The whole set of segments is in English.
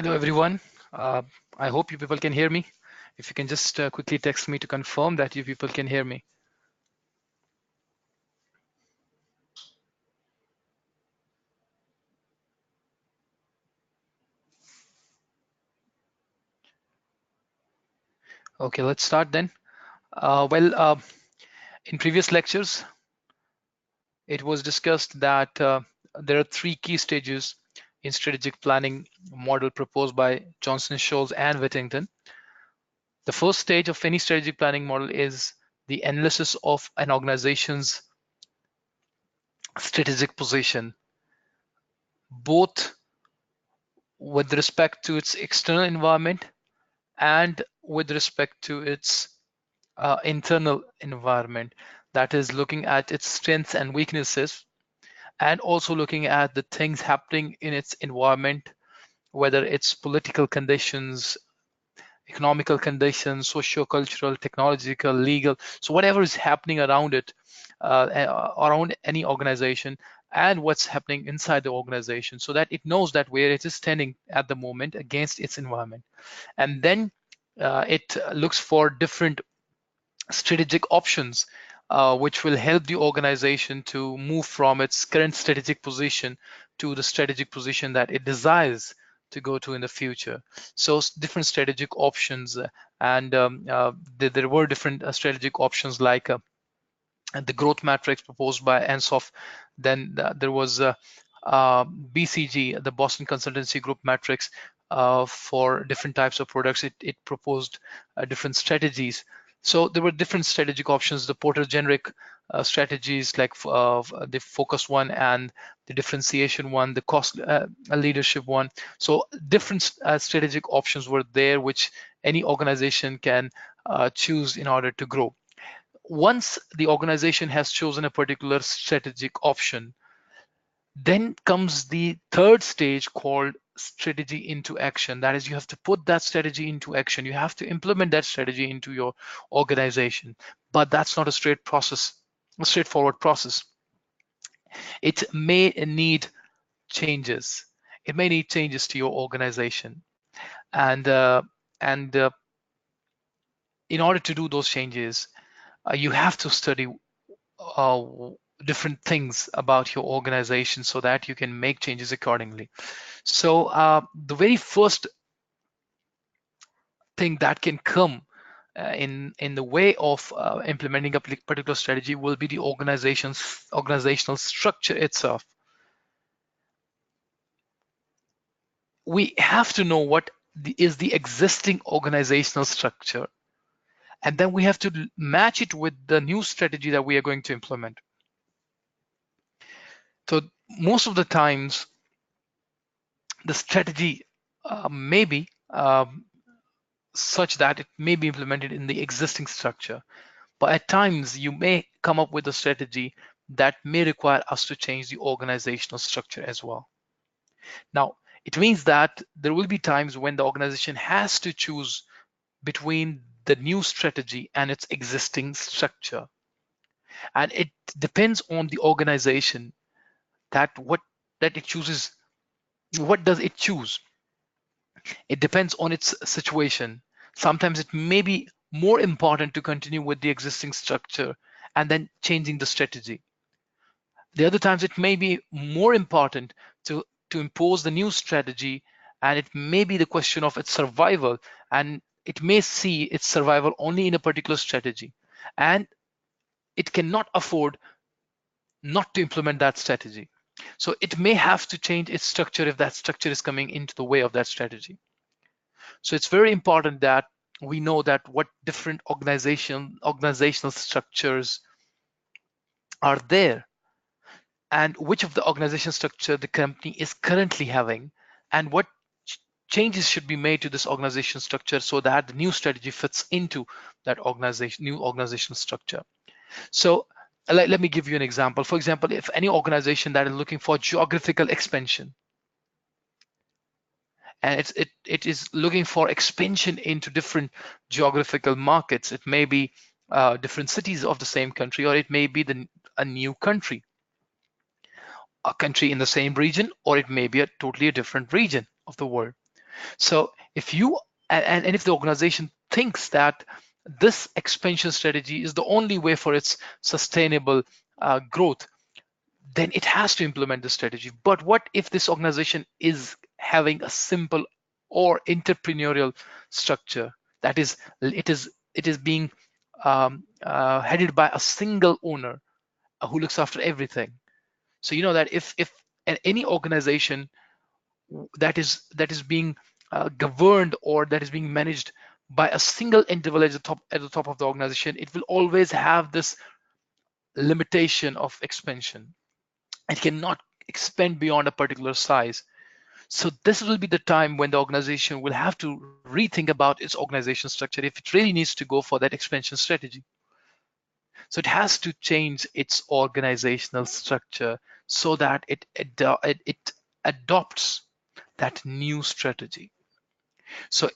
Hello, everyone. I hope you people can hear me. If you can just quickly text me to confirm that you people can hear me. Okay, let's start then. In previous lectures, it was discussed that there are three key stages in strategic planning model proposed by Johnson, Scholes, and Whittington. The first stage of any strategic planning model is the analysis of an organization's strategic position, both with respect to its external environment and with respect to its internal environment. That is looking at its strengths and weaknesses, and also looking at the things happening in its environment, whether it's political conditions, economical conditions, socio-cultural, technological, legal. So whatever is happening around it, around any organization, and what's happening inside the organization, so that it knows that where it is standing at the moment against its environment. And then it looks for different strategic options which will help the organization to move from its current strategic position to the strategic position that it desires to go to in the future. So different strategic options, and there were different strategic options like the growth matrix proposed by Ansoff. Then there was BCG, the Boston Consultancy Group matrix, for different types of products. It proposed different strategies. So there were different strategic options. The Porter generic strategies, like the focus one and the differentiation one, the cost leadership one. So different strategic options were there, which any organization can choose in order to grow. Once the organization has chosen a particular strategic option, then comes the third stage called strategy into action. That is, you have to put that strategy into action. You have to implement that strategy into your organization. But that's not a straightforward process. It may need changes. It may need changes to your organization. And in order to do those changes, you have to study different things about your organization so that you can make changes accordingly. So the very first thing that can come in the way of implementing a particular strategy will be the organizational structure itself. We have to know what is the existing organizational structure, and then we have to match it with the new strategy that we are going to implement. So most of the times, the strategy may be such that it may be implemented in the existing structure. But at times, you may come up with a strategy that may require us to change the organizational structure as well. Now, it means that there will be times when the organization has to choose between the new strategy and its existing structure. And it depends on the organization that it chooses. What does it choose? It depends on its situation. Sometimes it may be more important to continue with the existing structure and then changing the strategy. The other times it may be more important to impose the new strategy, and it may be the question of its survival, and it may see its survival only in a particular strategy, and it cannot afford not to implement that strategy. So it may have to change its structure if that structure is coming into the way of that strategy. So it's very important that we know that what different organizational structures are there, and which of the organization structure the company is currently having, and what changes should be made to this organization structure so that the new strategy fits into that new organizational structure. So let me give you an example. For example, if any organization that is looking for geographical expansion, and it is looking for expansion into different geographical markets. It may be different cities of the same country, or it may be a new country, a country in the same region, or it may be a totally different region of the world. So if you and if the organization thinks that this expansion strategy is the only way for its sustainable growth, then it has to implement the strategy. But what if this organization is having a simple or entrepreneurial structure, that is, it is being headed by a single owner who looks after everything. So you know that if any organization that is being governed or that is being managed by a single individual at the top of the organization, it will always have this limitation of expansion. It cannot expand beyond a particular size. So this will be the time when the organization will have to rethink about its organization structure if it really needs to go for that expansion strategy. So it has to change its organizational structure so that it adopts that new strategy. So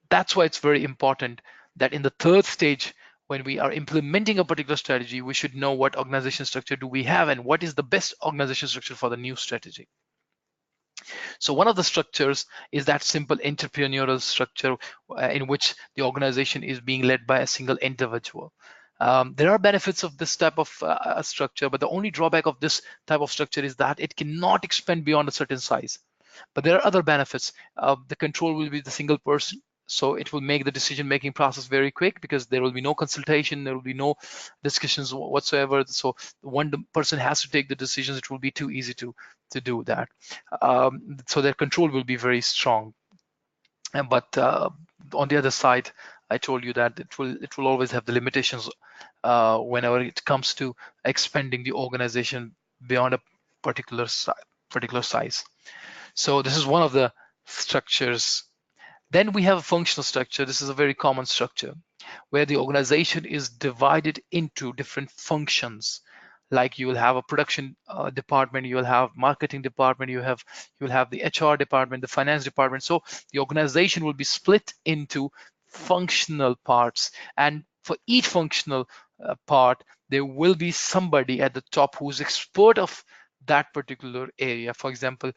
that's why it's very important that in the third stage, when we are implementing a particular strategy, we should know what organization structure do we have and what is the best organization structure for the new strategy. So one of the structures is that simple entrepreneurial structure in which the organization is being led by a single individual. There are benefits of this type of structure, but the only drawback of this type of structure is that it cannot expand beyond a certain size. But there are other benefits. The control will be the single person, so it will make the decision-making process very quick because there will be no consultation, there will be no discussions whatsoever. So one person has to take the decisions. It will be too easy to do that. So their control will be very strong. But on the other side, I told you that it will always have the limitations whenever it comes to expanding the organization beyond a particular size. So this is one of the structures. Then we have a functional structure. This is a very common structure where the organization is divided into different functions. Like you will have a production department, you will have marketing department, you will have the HR department, the finance department. So the organization will be split into functional parts, and for each functional part, there will be somebody at the top who's expert of that particular area. For example,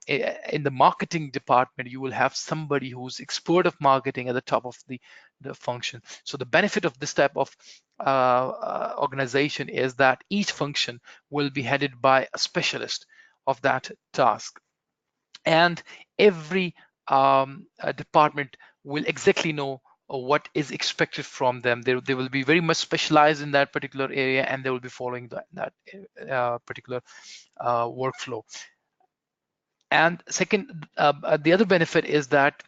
in the marketing department, you will have somebody who's expert of marketing at the top of the function. So the benefit of this type of organization is that each function will be headed by a specialist of that task, and every department will exactly know what is expected from them. They will be very much specialized in that particular area, and they will be following that particular workflow. And second, the other benefit is that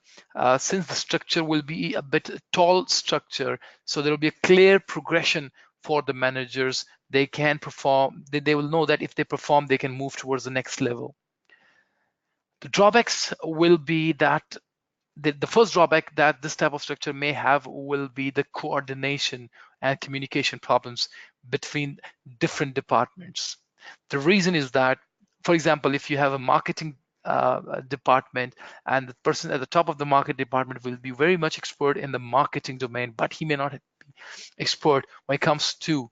since the structure will be a bit tall structure, so there will be a clear progression for the managers. They can perform, they will know that if they perform, they can move towards the next level. The drawbacks will be that the first drawback that this type of structure may have will be the coordination and communication problems between different departments. The reason is that, for example, if you have a marketing department and the person at the top of the market department will be very much expert in the marketing domain, but he may not be expert when it comes to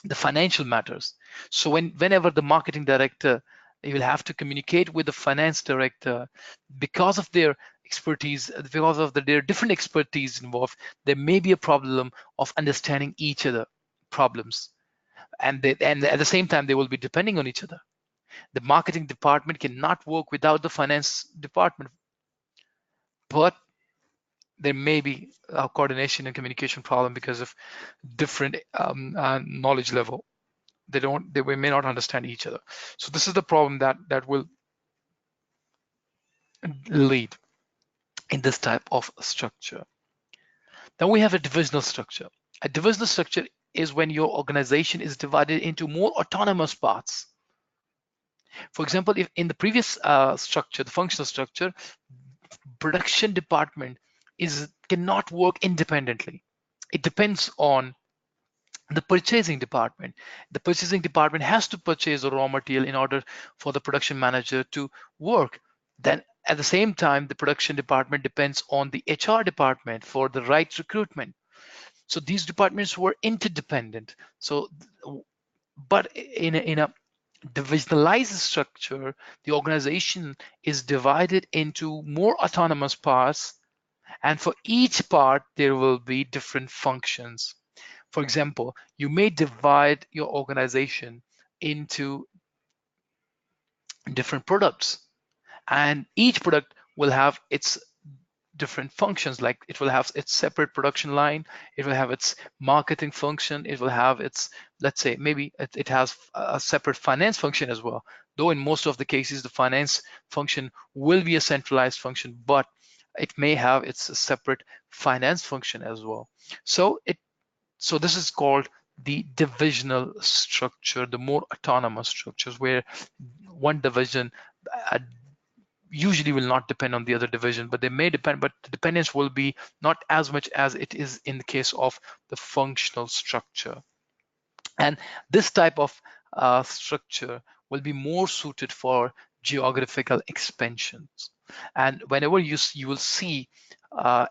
the financial matters. So whenever the marketing director, you will have to communicate with the finance director, because of their expertise, because of their different expertise involved, there may be a problem of understanding each other problems, and at the same time they will be depending on each other. The marketing department cannot work without the finance department, but there may be a coordination and communication problem because of different knowledge level. They may not understand each other. So this is the problem that will lead in this type of structure. Then we have a divisional structure. A divisional structure is when your organization is divided into more autonomous parts. For example, if in the previous structure, the functional structure, production department cannot work independently. It depends on the purchasing department. The purchasing department has to purchase the raw material in order for the production manager to work. Then at the same time, the production department depends on the HR department for the right recruitment. So these departments were interdependent. So, but in a divisionalized structure, the organization is divided into more autonomous parts, and for each part, there will be different functions. For example, you may divide your organization into different products, and each product will have its different functions. Like it will have its separate production line, it will have its marketing function, it will have its, let's say, maybe it has a separate finance function as well, though in most of the cases the finance function will be a centralized function, but it may have its separate finance function as well. So this is called the divisional structure, the more autonomous structures, where one division uh, usually will not depend on the other division, but they may depend, but the dependence will be not as much as it is in the case of the functional structure. And this type of structure will be more suited for geographical expansions. And whenever you will see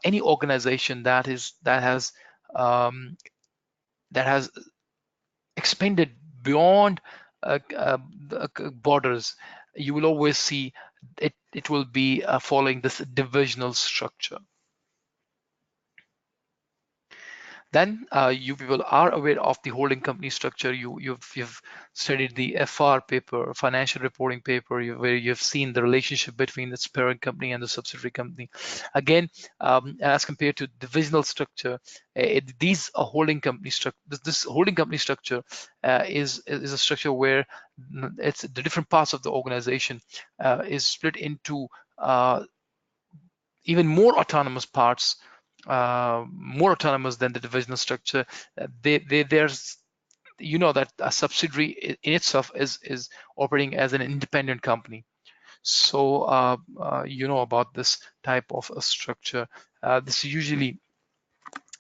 any organization um, that has expanded beyond borders, you will always see it will be following this divisional structure. Then you people are aware of the holding company structure. You've studied the FR paper, financial reporting paper, where you've seen the relationship between its parent company and the subsidiary company. Again, as compared to divisional structure, these are holding company structure. This holding company structure is a structure where it's the different parts of the organization is split into even more autonomous parts, more autonomous than the divisional structure. There's, you know, that a subsidiary in itself is operating as an independent company. So you know about this type of a structure. This usually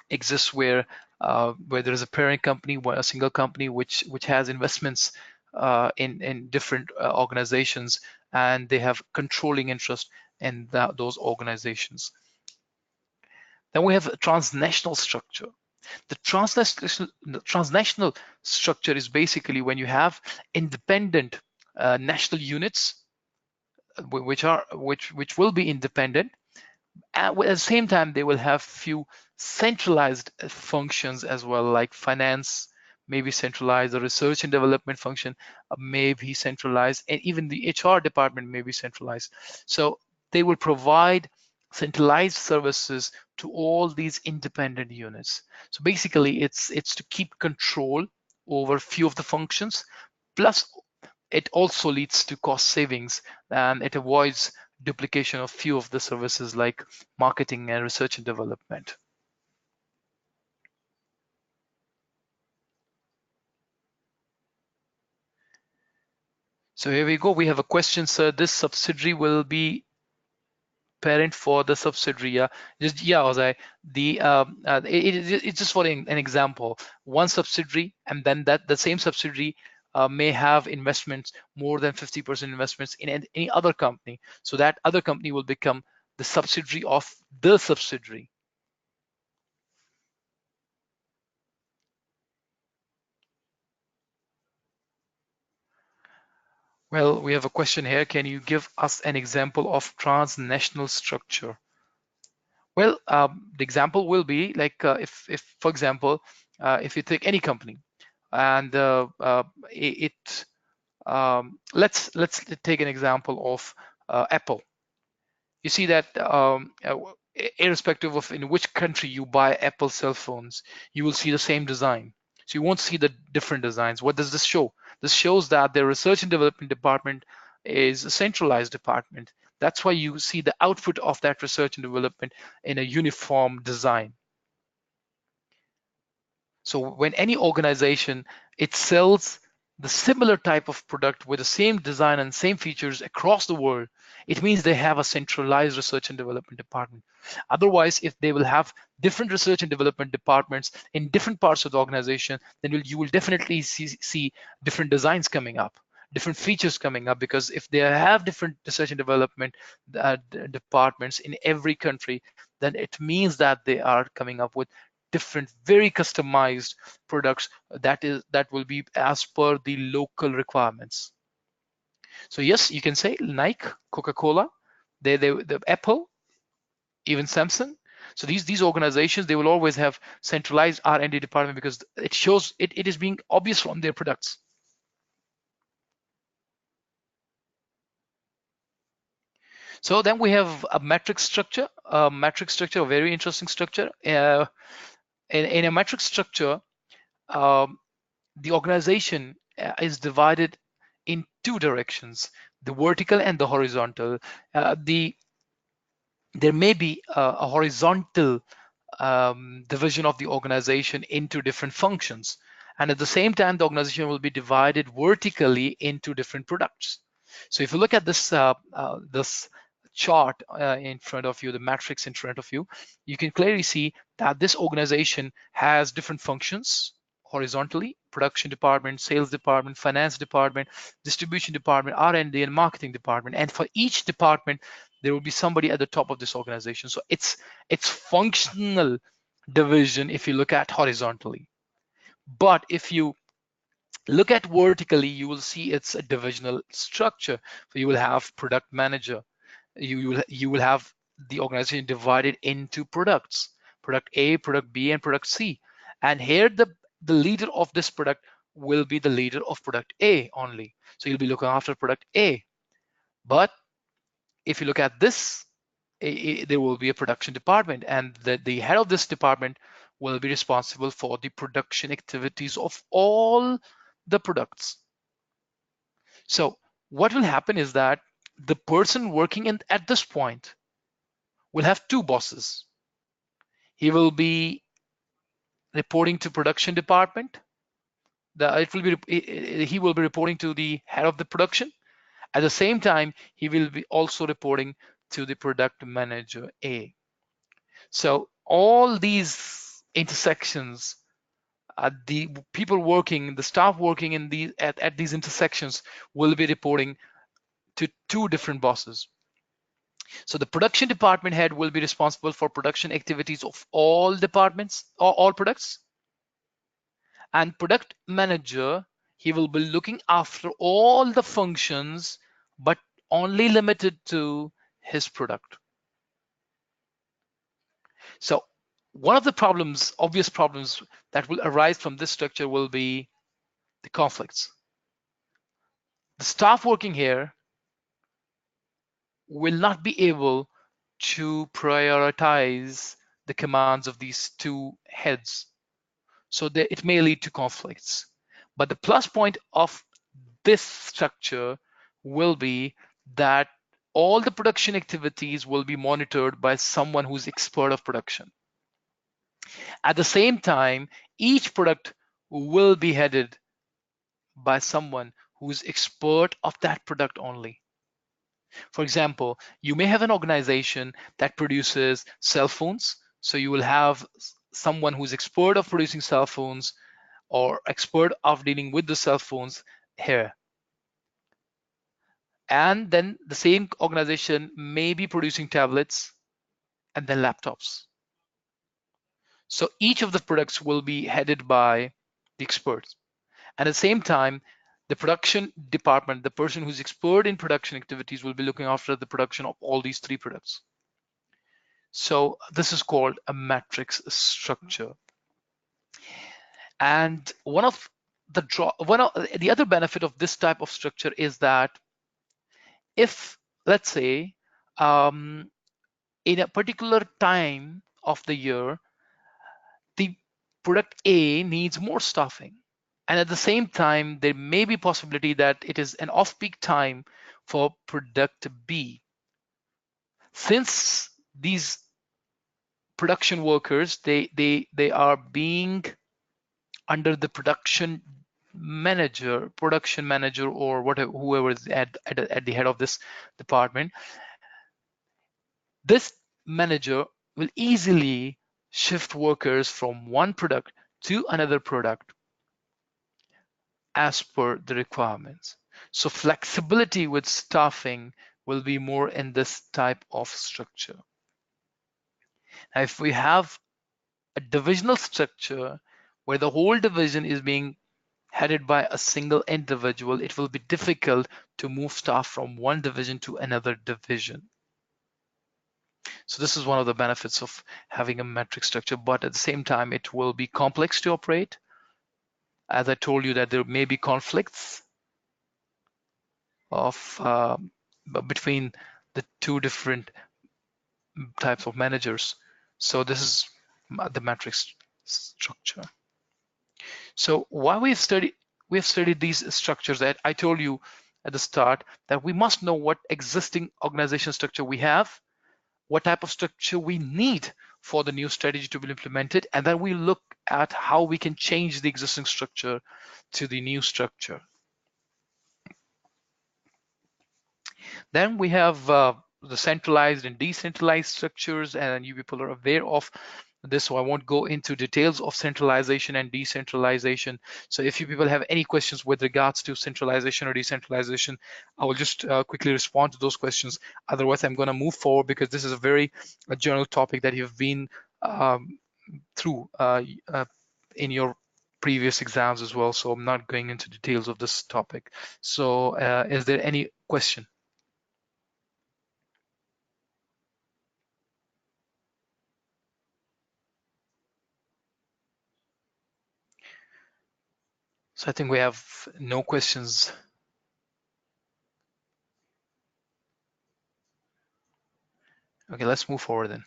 exists where there is a parent company, a single company which has investments in different organizations, and they have controlling interest in those organizations. Then we have a transnational structure. The transnational structure is basically when you have independent national units which will be independent. At the same time, they will have few centralized functions as well, like finance may be centralized, the research and development function may be centralized, and even the HR department may be centralized. So they will provide centralized services to all these independent units. So basically, it's to keep control over few of the functions, plus it also leads to cost savings, and it avoids duplication of few of the services like marketing and research and development. So here we go. We have a question, sir. This subsidiary will be parent for the subsidiary. Yeah, Ozai. It's just for an example. One subsidiary, and then that the same subsidiary may have investments, more than 50% investments in any other company. So that other company will become the subsidiary of the subsidiary. Well, we have a question here. Can you give us an example of transnational structure? Well, the example will be like if, for example, if you take any company, and let's take an example of Apple. You see that irrespective of in which country you buy Apple cell phones, you will see the same design. So you won't see the different designs. What does this show? This shows that the research and development department is a centralized department. That's why you see the output of that research and development in a uniform design. So when any organization, it sells the similar type of product with the same design and same features across the world, it means they have a centralized research and development department. Otherwise, if they will have different research and development departments in different parts of the organization, then you will definitely see different designs coming up, different features coming up, because if they have different research and development departments in every country, then it means that they are coming up with different, very customized products that will be as per the local requirements. So yes, you can say Nike, Coca-Cola, the Apple, even Samsung. So these organizations, they will always have centralized R&D department because it shows it is being obvious from their products. So then we have a matrix structure. A very interesting structure. In a matrix structure, um, the organization is divided in two directions: the vertical and the horizontal. There may be a horizontal division of the organization into different functions, and at the same time, the organization will be divided vertically into different products. So if you look at this chart in front of you, the matrix in front of you, you can clearly see that this organization has different functions horizontally: production department, sales department, finance department, distribution department, R&D, and marketing department. And for each department, there will be somebody at the top of this organization. So it's functional division if you look at horizontally. But if you look at vertically, you will see it's a divisional structure. So you will have product manager. You will have the organization divided into products: product A, product B, and product C. And here the leader of this product will be the leader of product A only. So you'll be looking after product A. But if you look at this, there will be a production department, and the head of this department will be responsible for the production activities of all the products. So what will happen is that the person working at this point will have two bosses. He will be reporting to production department. He will be reporting to the head of the production. At the same time, he will be also reporting to the product manager A. So all these intersections, the people working, the staff working in at these intersections will be reporting to two different bosses. So the production department head will be responsible for production activities of all departments or all products. And product manager, he will be looking after all the functions, but only limited to his product. So one of the problems, obvious problems that will arise from this structure will be the conflicts. The staff working here will not be able to prioritize the commands of these two heads. So it may lead to conflicts. But the plus point of this structure will be that all the production activities will be monitored by someone who's expert of production. At the same time, each product will be headed by someone who's expert of that product only. For example, you may have an organization that produces cell phones. So you will have someone who's expert of producing cell phones or expert of dealing with the cell phones here. And then the same organization may be producing tablets and then laptops. So each of the products will be headed by the experts. And at the same time, the production department, the person who's expert in production activities, will be looking after the production of all these three products. So this is called a matrix structure. And one of the other benefit of this type of structure is that if, let's say, in a particular time of the year, the product A needs more staffing, and at the same time, there may be possibility that it is an off-peak time for product B. Since these production workers, they are being under the production manager, or whatever, whoever is at the head of this department, this manager will easily shift workers from one product to another product as per the requirements. So flexibility with staffing will be more in this type of structure. Now, if we have a divisional structure where the whole division is being headed by a single individual, it will be difficult to move staff from one division to another division. So this is one of the benefits of having a metric structure, but at the same time, it will be complex to operate. As I told you that there may be conflicts of between the two different types of managers. So this is the matrix structure. So why we have studied these structures, that I told you at the start that we must know what existing organization structure we have, what type of structure we need for the new strategy to be implemented, and then we look at how we can change the existing structure to the new structure. Then we have the centralized and decentralized structures, and you people are aware of this, so I won't go into details of centralization and decentralization. So if you people have any questions with regards to centralization or decentralization, I will just quickly respond to those questions. Otherwise, I'm going to move forward because this is a very general topic that you've been through in your previous exams as well. So I'm not going into details of this topic. So is there any question? So I think we have no questions. Okay, let's move forward then.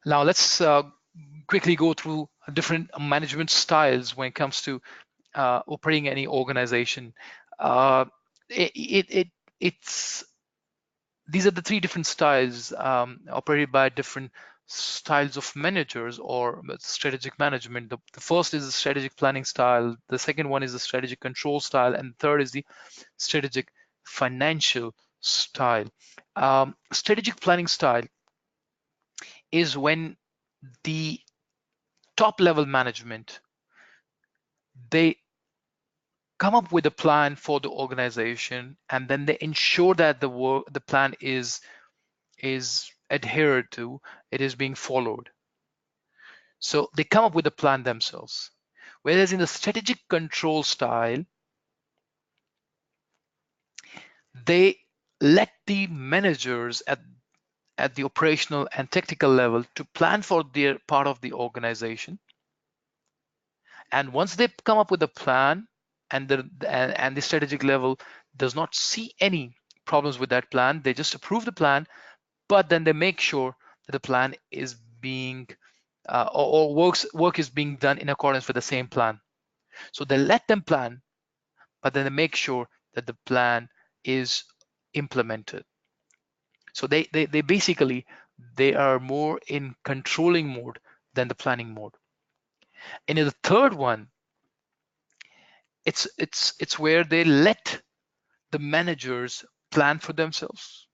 Now let's quickly go through different management styles when it comes to operating any organization. It's these are the three different styles operated by different styles of managers or strategic management. The first is the strategic planning style, the second one is the strategic control style, and the third is the strategic financial style. Strategic planning style is when the top level management, they come up with a plan for the organization, and then they ensure that the plan is adhered to, it is being followed. So they come up with a plan themselves. Whereas in the strategic control style, they let the managers at the operational and technical level to plan for their part of the organization. And once they come up with a plan and the strategic level does not see any problems with that plan, they just approve the plan, but then they make sure that the plan is being or work is being done in accordance with the same plan. So they let them plan, but then they make sure that the plan is implemented. So they basically, they are more in controlling mode than the planning mode. And in the third one, it's where they let the managers plan for themselves,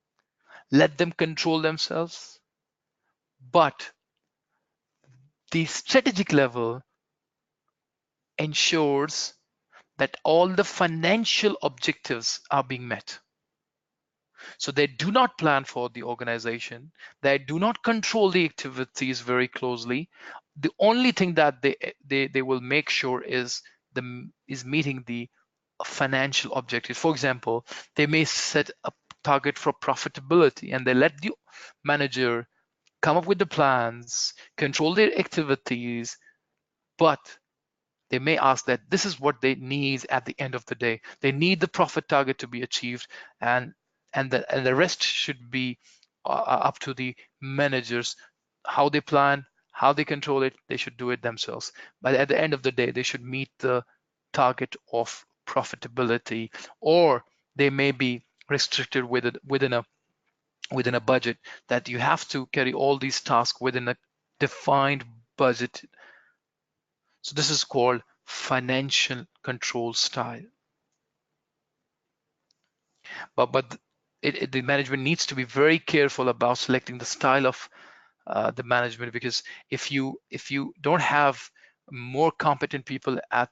let them control themselves, but the strategic level ensures that all the financial objectives are being met. So they do not plan for the organization. They do not control the activities very closely. The only thing that they will make sure is meeting the financial objectives. For example, they may set a target for profitability, and they let the manager come up with the plans, control their activities, but they may ask that this is what they need at the end of the day. They need the profit target to be achieved, and the rest should be up to the managers. How they plan, how they control it, they should do it themselves. But at the end of the day, they should meet the target of profitability, or they may be restricted within a budget, that you have to carry all these tasks within a defined budget. So this is called financial control style. But the management needs to be very careful about selecting the style of the management, because if you don't have more competent people at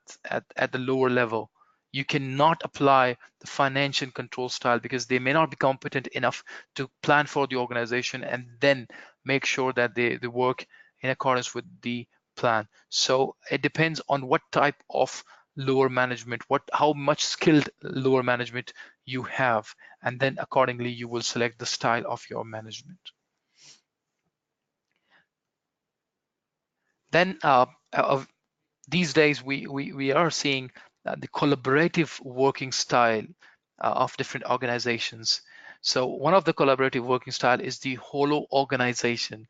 the lower level, you cannot apply the financial control style, because they may not be competent enough to plan for the organization and then make sure that they work in accordance with the plan. So it depends on what type of lower management, how much skilled lower management you have, and then accordingly you will select the style of your management. Then these days we are seeing the collaborative working style of different organizations. So one of the collaborative working style is the hollow organization.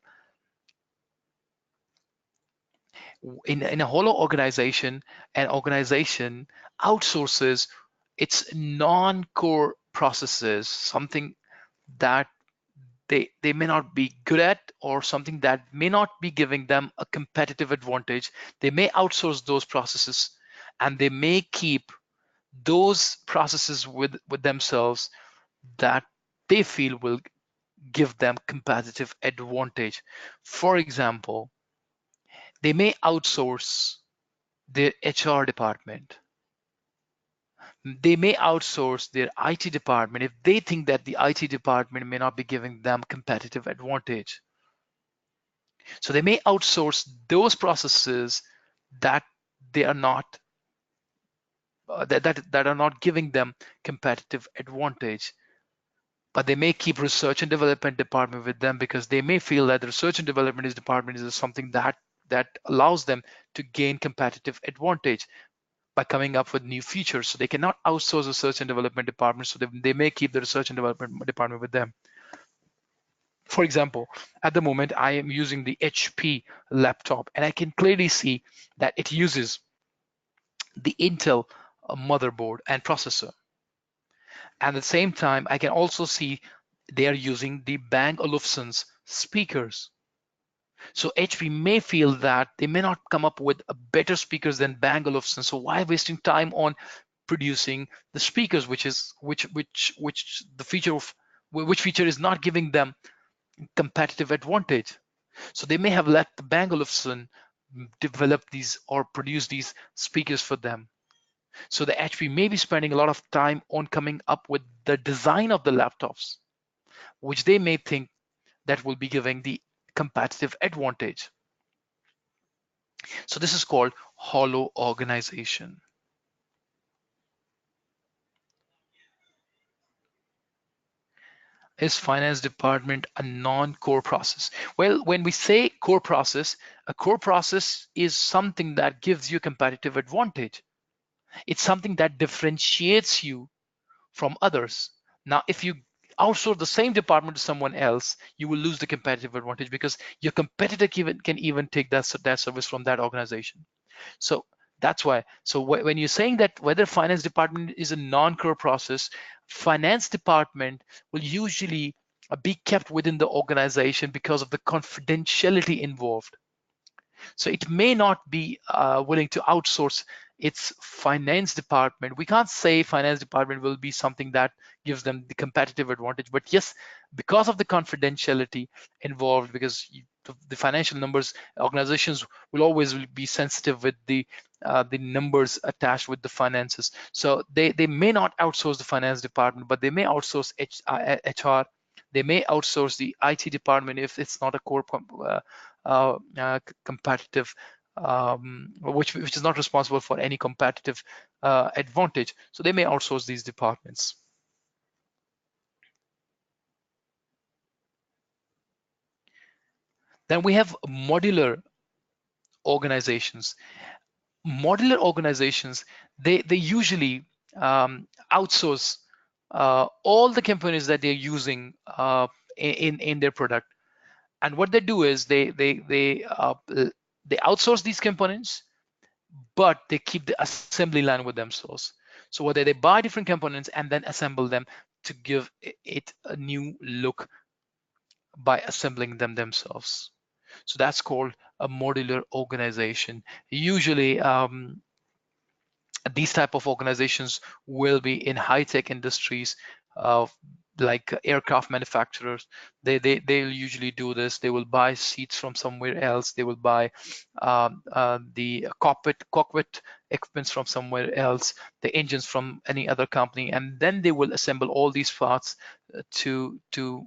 In a hollow organization, an organization outsources its non-core processes, something that they may not be good at, or something that may not be giving them a competitive advantage. They may outsource those processes, and they may keep those processes with themselves that they feel will give them competitive advantage. For example, they may outsource their HR department. They may outsource their IT department if they think that the IT department may not be giving them competitive advantage. So they may outsource those processes that they are not that are not giving them competitive advantage. But they may keep research and development department with them because they may feel that the research and development department is something that allows them to gain competitive advantage by coming up with new features. So they cannot outsource the research and development department, so they may keep the research and development department with them. For example, at the moment I am using the HP laptop, and I can clearly see that it uses the Intel motherboard and processor. At the same time, I can also see they are using the Bang Olufsen's speakers. So HP may feel that they may not come up with better speakers than Bang Olufsen. So why wasting time on producing the speakers, which the feature of which feature is not giving them competitive advantage? So they may have let the Bang Olufsen develop these or produce these speakers for them. So the HP may be spending a lot of time on coming up with the design of the laptops, which they may think that will be giving the competitive advantage. So this is called hollow organization. Is finance department a non-core process? Well, when we say core process, a core process is something that gives you competitive advantage. It's something that differentiates you from others. Now, if you outsource the same department to someone else, you will lose the competitive advantage because your competitor can even take that service from that organization. So that's why. So when you're saying that whether finance department is a non-core process, finance department will usually be kept within the organization because of the confidentiality involved. So it may not be willing to outsource its finance department. We can't say finance department will be something that gives them the competitive advantage, but yes, because of the confidentiality involved, because the financial numbers, organizations will always be sensitive with the numbers attached with the finances. So they may not outsource the finance department, but they may outsource HR. They may outsource the IT department if it's not a core competitive, which is not responsible for any competitive advantage. So they may outsource these departments. Then we have modular organizations. Modular organizations, they usually outsource all the components that they're using in their product. And what they do is they outsource these components, but they keep the assembly line with themselves. So whether they buy different components and then assemble them to give it a new look by assembling them themselves. So that's called a modular organization. Usually, these type of organizations will be in high-tech industries, like aircraft manufacturers. They'll usually do this. They will buy seats from somewhere else. They will buy the cockpit equipments from somewhere else, the engines from any other company, and then they will assemble all these parts to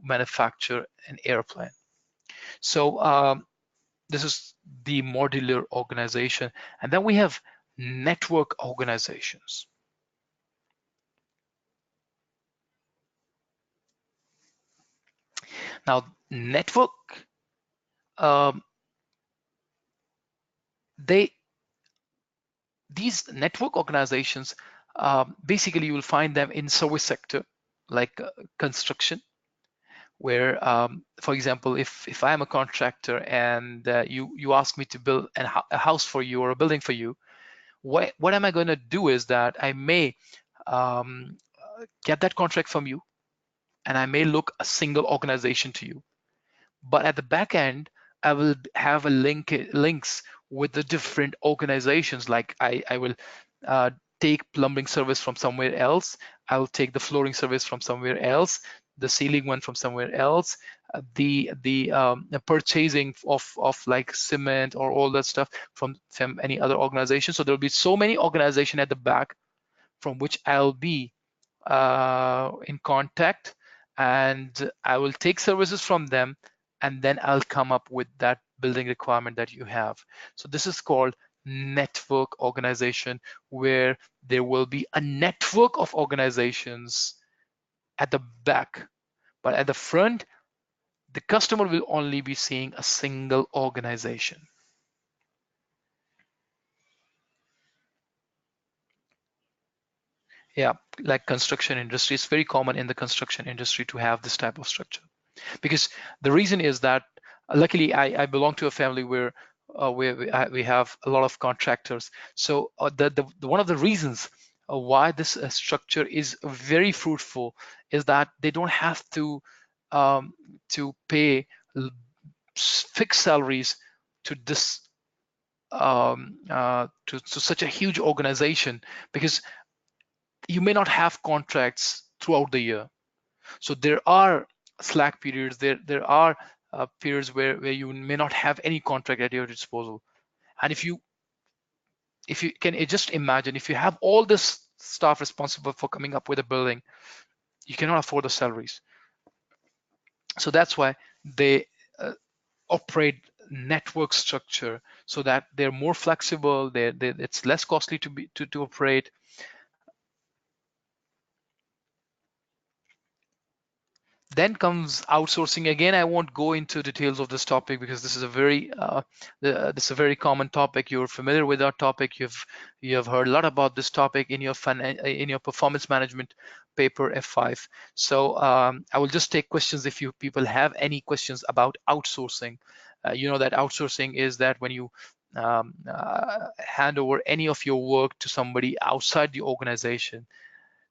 manufacture an airplane. So this is the modular organization. And then we have network organizations. Now, network, um, these network organizations, basically you will find them in service sector, like construction, where, for example, if I am a contractor and you ask me to build a house for you or a building for you, what am I going to do is that I may get that contract from you, and I may look a single organization to you. But at the back end, I will have a links with the different organizations. Like I will uh, take plumbing service from somewhere else. I will take the flooring service from somewhere else, the ceiling one from somewhere else, the purchasing of like cement or all that stuff from any other organization. So there will be so many organizations at the back from which I'll be in contact, and I will take services from them, and then I'll come up with that building requirement that you have. So this is called network organization, where there will be a network of organizations at the back, but at the front, the customer will only be seeing a single organization. Yeah, like construction industry, it's very common in the construction industry to have this type of structure. Because the reason is that, luckily I belong to a family where we have a lot of contractors. So the one of the reasons why this structure is very fruitful is that they don't have um, to pay fixed salaries to this to such a huge organization, because you may not have contracts throughout the year. So there are slack periods, there are periods where you may not have any contract at your disposal. And if you can just imagine, if you have all this staff responsible for coming up with a building, you cannot afford the salaries. So that's why they operate network structure, so that they're more flexible, it's less costly to operate. Then comes outsourcing. Again, I won't go into details of this topic because this is a this is a very common topic. You're familiar with our topic. You have heard a lot about this topic in your in your performance management paper F5. So I will just take questions if you people have any questions about outsourcing. You know that outsourcing is that when you hand over any of your work to somebody outside the organization.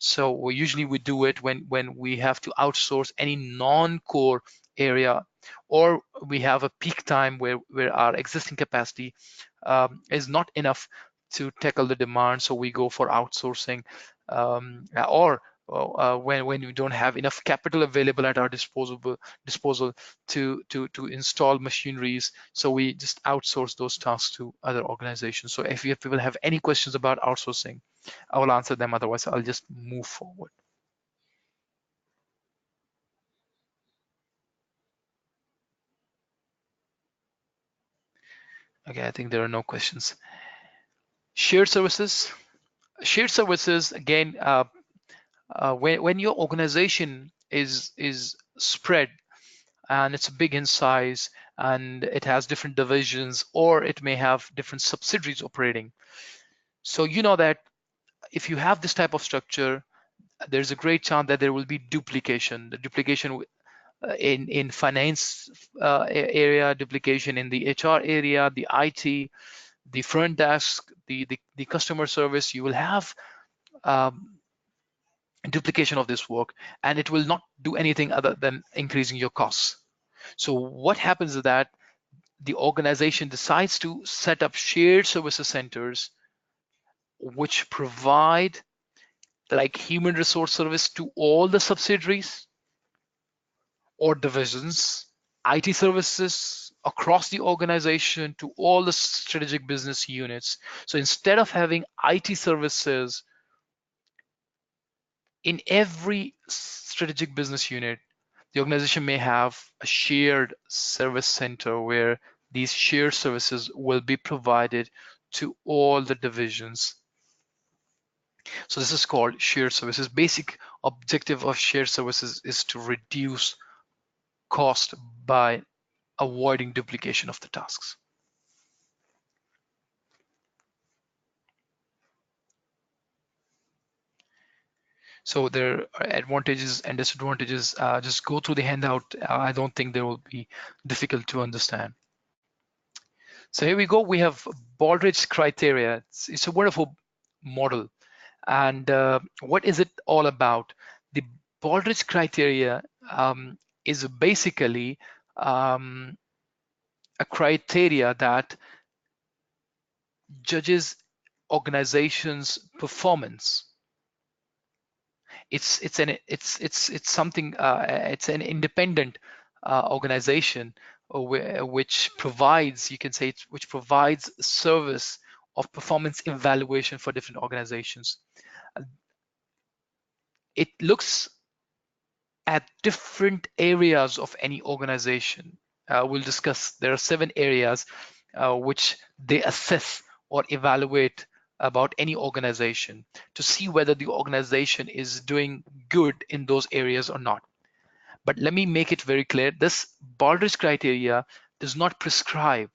So usually we do it when we have to outsource any non-core area, or we have a peak time where our existing capacity is not enough to tackle the demand. So we go for outsourcing, or when we don't have enough capital available at our disposal to install machineries. So we just outsource those tasks to other organizations. So if you people have any questions about outsourcing, I will answer them. Otherwise, I'll just move forward. Okay, I think there are no questions. Shared services. Shared services, again, when your organization is spread and it's big in size and it has different divisions, or it may have different subsidiaries operating. So you know that if you have this type of structure, there's a great chance that there will be duplication. The duplication in finance area, duplication in the HR area, the IT, the front desk, the customer service. You will have um, duplication of this work, and it will not do anything other than increasing your costs. So what happens is that the organization decides to set up shared services centers which provide like human resource service to all the subsidiaries or divisions, IT services across the organization to all the strategic business units. So instead of having IT services in every strategic business unit, the organization may have a shared service center where these shared services will be provided to all the divisions. So this is called shared services. Basic objective of shared services is to reduce cost by avoiding duplication of the tasks. So there are advantages and disadvantages. Just go through the handout. I don't think they will be difficult to understand. So here we go. We have Baldrige Criteria. It's a wonderful model. And what is it all about? The Baldrige Criteria is basically a criteria that judges organizations' performance. It's something. It's an independent organization which provides, you can say, which provides service of performance evaluation for different organizations. It looks at different areas of any organization. We'll discuss. There are 7 areas which they assess or evaluate about any organization to see whether the organization is doing good in those areas or not. But let me make it very clear, this Baldrige criteria does not prescribe.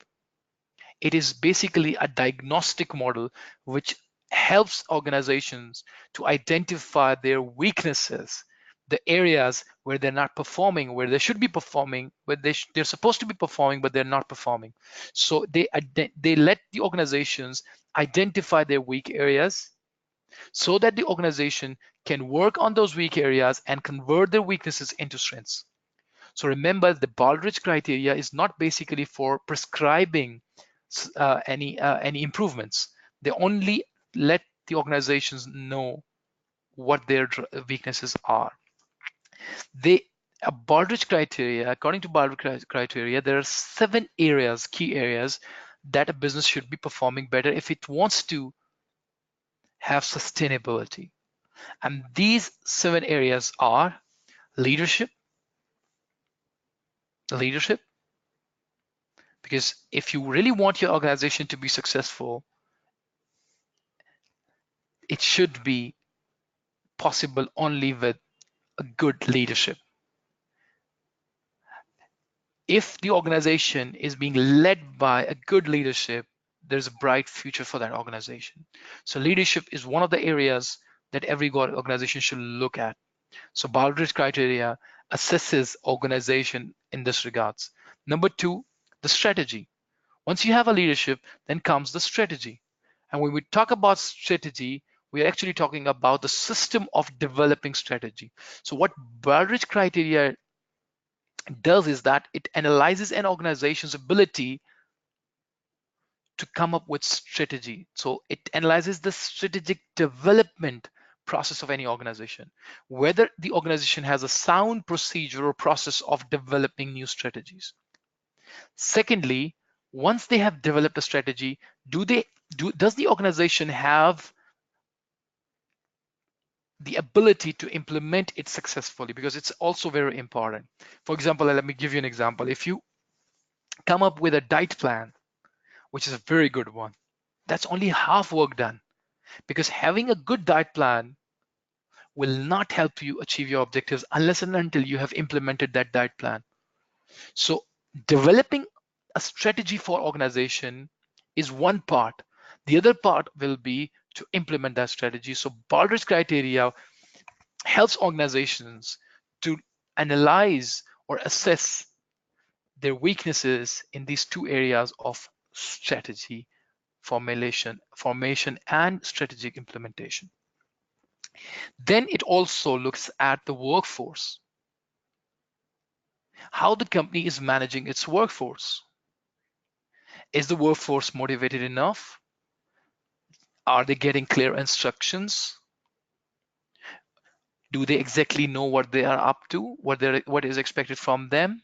It is basically a diagnostic model which helps organizations to identify their weaknesses, the areas where they're not performing, where they should be performing, where they're supposed to be performing, but they're not performing. So they let the organizations identify their weak areas so that the organization can work on those weak areas and convert their weaknesses into strengths. So remember, the Baldrige criteria is not basically for prescribing any improvements. They only let the organizations know what their weaknesses are. Baldrige criteria, according to Baldrige criteria, there are 7 areas, key areas, that a business should be performing better if it wants to have sustainability. And these 7 areas are leadership, because if you really want your organization to be successful, it should be possible only with a good leadership. If the organization is being led by a good leadership, there's a bright future for that organization. So leadership is one of the areas that every organization should look at. So Baldrige criteria assesses organization in this regards. Number 2, the strategy. Once you have a leadership, then comes the strategy. And when we talk about strategy, we are actually talking about the system of developing strategy. So what Baldrige criteria does is that it analyzes an organization's ability to come up with strategy. So it analyzes the strategic development process of any organization, whether the organization has a sound procedure or process of developing new strategies. Secondly, once they have developed a strategy, does the organization have the ability to implement it successfully? Because it's also very important. For example, let me give you an example. If you come up with a diet plan, which is a very good one, that's only half work done, because having a good diet plan will not help you achieve your objectives unless and until you have implemented that diet plan. So developing a strategy for organization is one part. The other part will be to implement that strategy. So Baldrige criteria helps organizations to analyze or assess their weaknesses in these 2 areas of strategy formation and strategic implementation. Then it also looks at the workforce, how the company is managing its workforce. Is the workforce motivated enough? Are they getting clear instructions? Do they exactly know what they are up to, what is expected from them?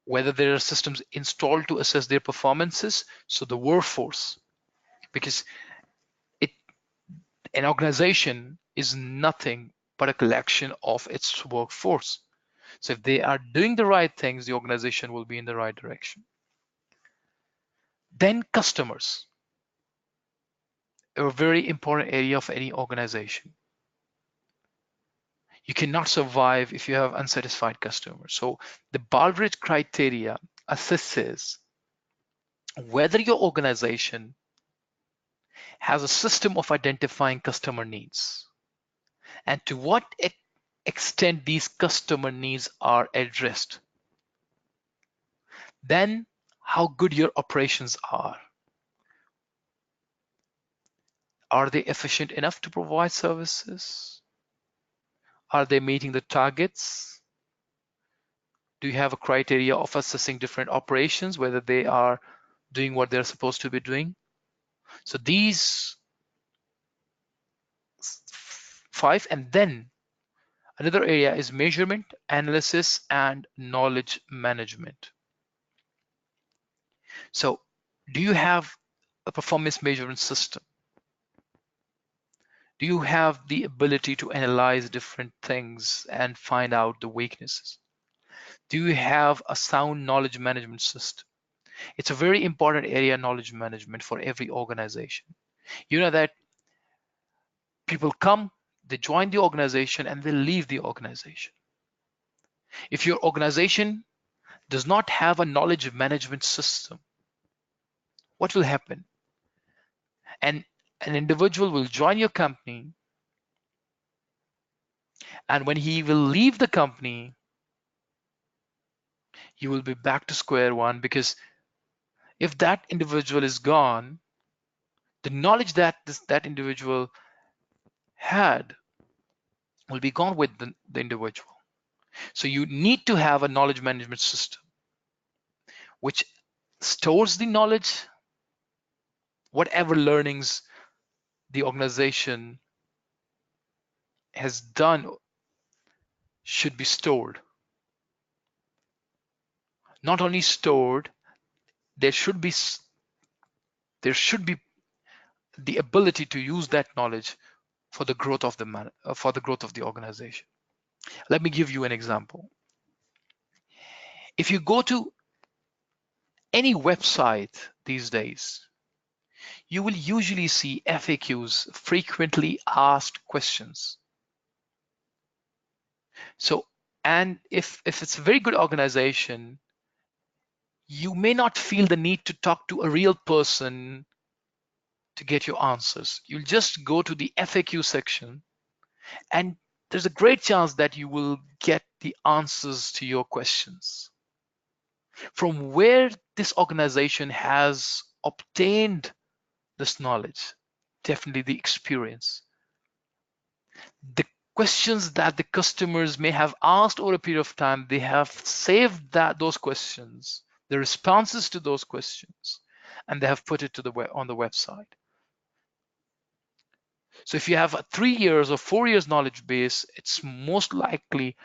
Whether there are systems installed to assess their performances. So the workforce, because an organization is nothing but a collection of its workforce. So if they are doing the right things, the organization will be in the right direction. Then customers, a very important area of any organization. You cannot survive if you have unsatisfied customers. So the Baldrige Criteria assesses whether your organization has a system of identifying customer needs and to what extent these customer needs are addressed. Then how good your operations are. Are they efficient enough to provide services? Are they meeting the targets? Do you have a criteria of assessing different operations, whether they are doing what they're supposed to be doing? So these 5, and then another area is measurement, analysis, and knowledge management. So do you have a performance measurement system? Do you have the ability to analyze different things and find out the weaknesses? Do you have a sound knowledge management system? It's a very important area, knowledge management, for every organization. You know that people come, they join the organization, and they leave the organization. If your organization does not have a knowledge management system, what will happen? And an individual will join your company, and when he will leave the company, you will be back to square one, because if that individual is gone, the knowledge that that individual had will be gone with the individual. So you need to have a knowledge management system which stores the knowledge, whatever learnings the organization has done should be stored. Not only stored, there should be the ability to use that knowledge for the growth of the organization. Let me give you an example. If you go to any website these days, you will usually see FAQs, frequently asked questions. So, and if it's a very good organization, you may not feel the need to talk to a real person to get your answers. You'll just go to the FAQ section, and there's a great chance that you will get the answers to your questions. From where this organization has obtained this knowledge, definitely the experience. The questions that the customers may have asked over a period of time, they have saved those questions, the responses to those questions, and they have put it on the website. So if you have a 3 years or 4 years knowledge base, it's most likely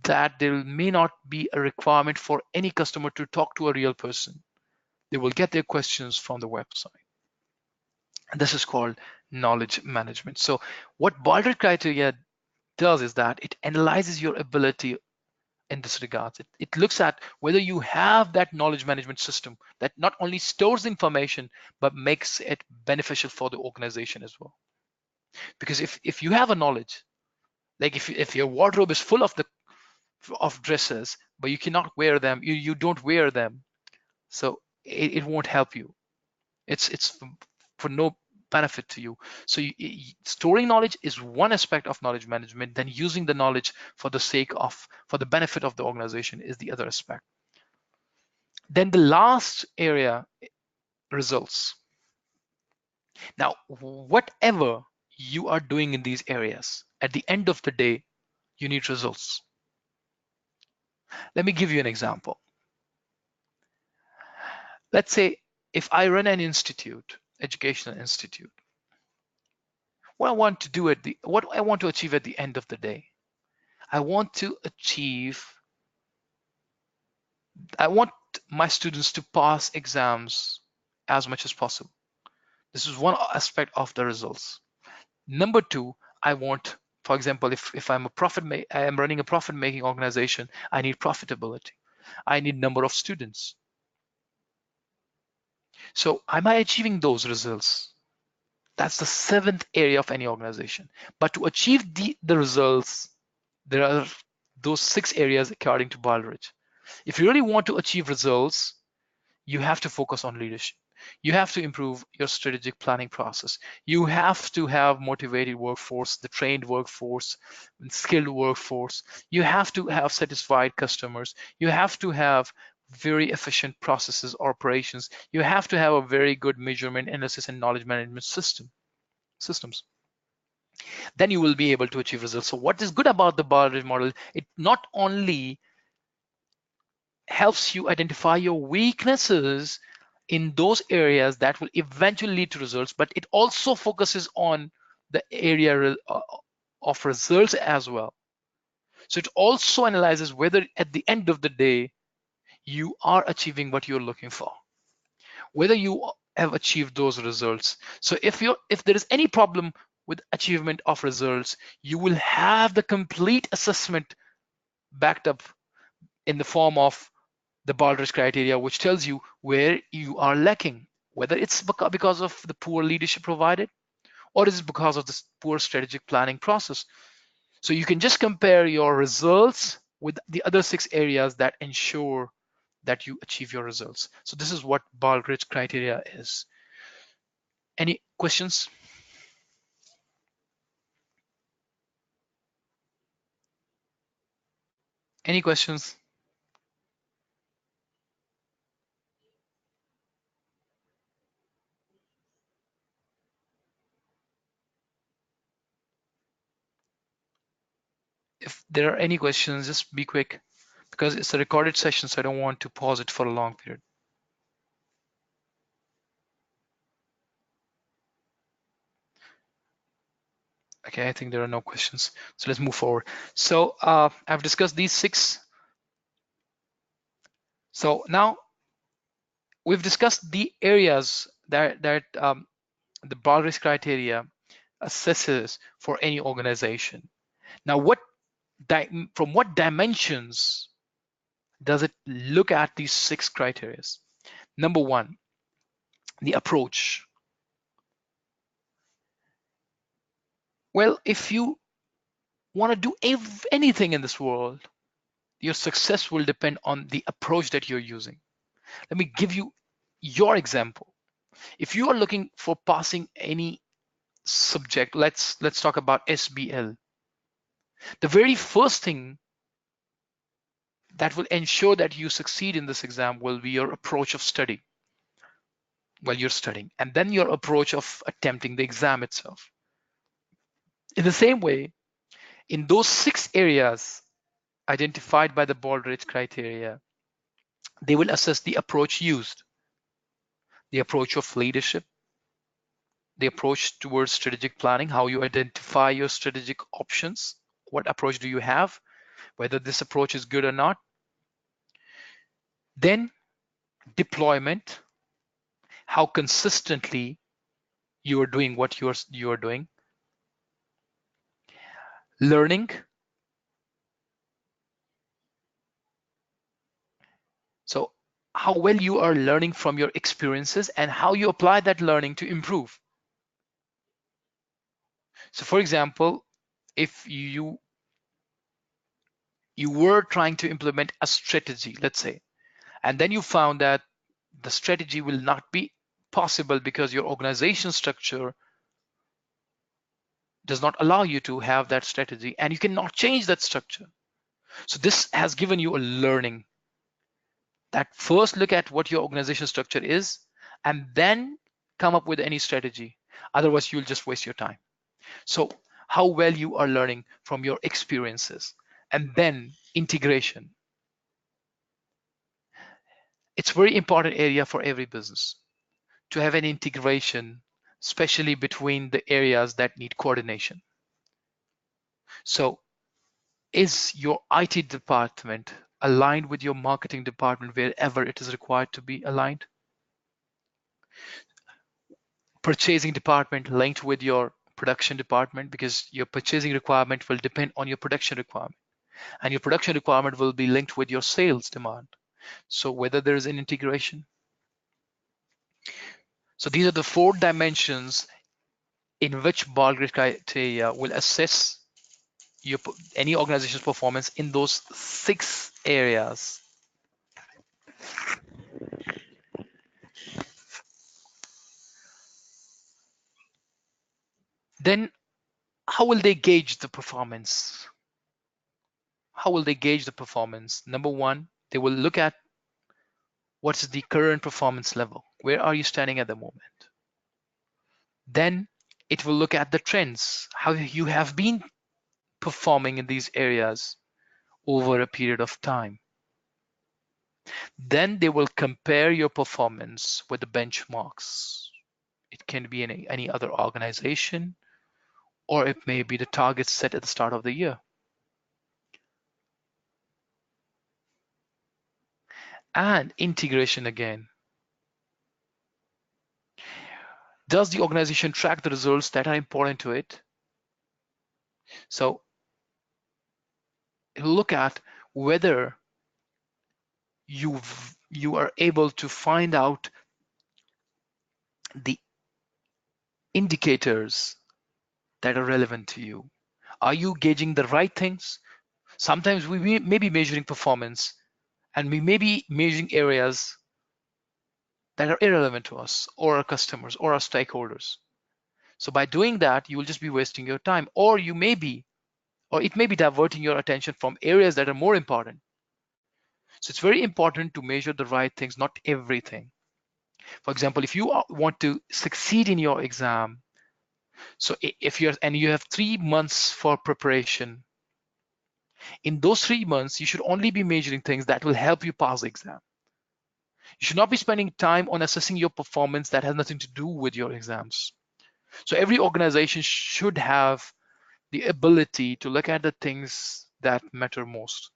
that there may not be a requirement for any customer to talk to a real person. They will get their questions from the website. And this is called knowledge management. So what Baldrige Criteria does is that it analyzes your ability in this regard. It looks at whether you have that knowledge management system that not only stores information, but makes it beneficial for the organization as well. Because if you have a knowledge, like if your wardrobe is full of dresses, but you cannot wear them, you don't wear them, so it won't help you. It's for no benefit to you. So storing knowledge is one aspect of knowledge management. Then using the knowledge for the benefit of the organization is the other aspect. Then the last area, results. Now, whatever you are doing in these areas, at the end of the day, you need results. Let me give you an example. Let's say if I run an institute, educational institute, what I want to achieve at the end of the day, I want my students to pass exams as much as possible. This is one aspect of the results. Number 2, I want, for example, if I am running a profit-making organization, I need profitability. I need number of students. So am I achieving those results? That's the seventh area of any organization. But to achieve the results, there are those 6 areas according to Baldrige. If you really want to achieve results, you have to focus on leadership. You have to improve your strategic planning process. You have to have motivated workforce, the trained workforce, skilled workforce. You have to have satisfied customers. You have to have very efficient processes, operations. You have to have a very good measurement, analysis, and knowledge management systems. Then you will be able to achieve results. So what is good about the Baldrige model, it not only helps you identify your weaknesses in those areas that will eventually lead to results, but it also focuses on the area of results as well. So it also analyzes whether at the end of the day, you are achieving what you're looking for, whether you have achieved those results. So if there is any problem with achievement of results, you will have the complete assessment backed up in the form of the Baldrige criteria, which tells you where you are lacking, whether it's because of the poor leadership provided, or is it because of this poor strategic planning process. So you can just compare your results with the other 6 areas that ensure that you achieve your results. So this is what Baldrige criteria is. Any questions? Any questions? If there are any questions, just be quick because it's a recorded session, so I don't want to pause it for a long period. Okay, I think there are no questions. So let's move forward. So I've discussed these 6. So now we've discussed the areas that the Baldrige criteria assesses for any organization. Now, from what dimensions does it look at these 6 criteria? Number 1, the approach. Well, if you want to do anything in this world, your success will depend on the approach that you're using. Let me give you your example. If you are looking for passing any subject, let's talk about SBL. The very first thing that will ensure that you succeed in this exam will be your approach of study while you're studying, and then your approach of attempting the exam itself. In the same way, in those 6 areas identified by the Baldrige criteria, they will assess the approach used, the approach of leadership, the approach towards strategic planning, how you identify your strategic options, what approach do you have, whether this approach is good or not. Then deployment, how consistently you are doing what you are doing. Learning, so how well you are learning from your experiences and how you apply that learning to improve. So for example, if you were trying to implement a strategy, let's say, and then you found that the strategy will not be possible because your organization structure does not allow you to have that strategy and you cannot change that structure. So this has given you a learning that first look at what your organization structure is and then come up with any strategy. Otherwise, you'll just waste your time. So how well you are learning from your experiences. And then integration. It's a very important area for every business to have an integration, especially between the areas that need coordination. So is your IT department aligned with your marketing department wherever it is required to be aligned? Purchasing department linked with your production department, because your purchasing requirement will depend on your production requirement, and your production requirement will be linked with your sales demand. So whether there is an integration. So these are the 4 dimensions in which Baldrige Criteria will assess any organization's performance in those 6 areas. Then how will they gauge the performance? How will they gauge the performance? Number 1, they will look at what's the current performance level. Where are you standing at the moment? Then it will look at the trends, how you have been performing in these areas over a period of time. Then they will compare your performance with the benchmarks. It can be any other organization, or it may be the targets set at the start of the year. And integration again. Does the organization track the results that are important to it? So look at whether you are able to find out the indicators that are relevant to you. Are you gauging the right things? Sometimes we may be measuring performance and we may be measuring areas that are irrelevant to us or our customers or our stakeholders. So by doing that, you will just be wasting your time, or it may be diverting your attention from areas that are more important. So it's very important to measure the right things, not everything. For example, if you want to succeed in your exam, so if you have 3 months for preparation, in those 3 months, you should only be measuring things that will help you pass the exam. You should not be spending time on assessing your performance that has nothing to do with your exams. So every organization should have the ability to look at the things that matter most.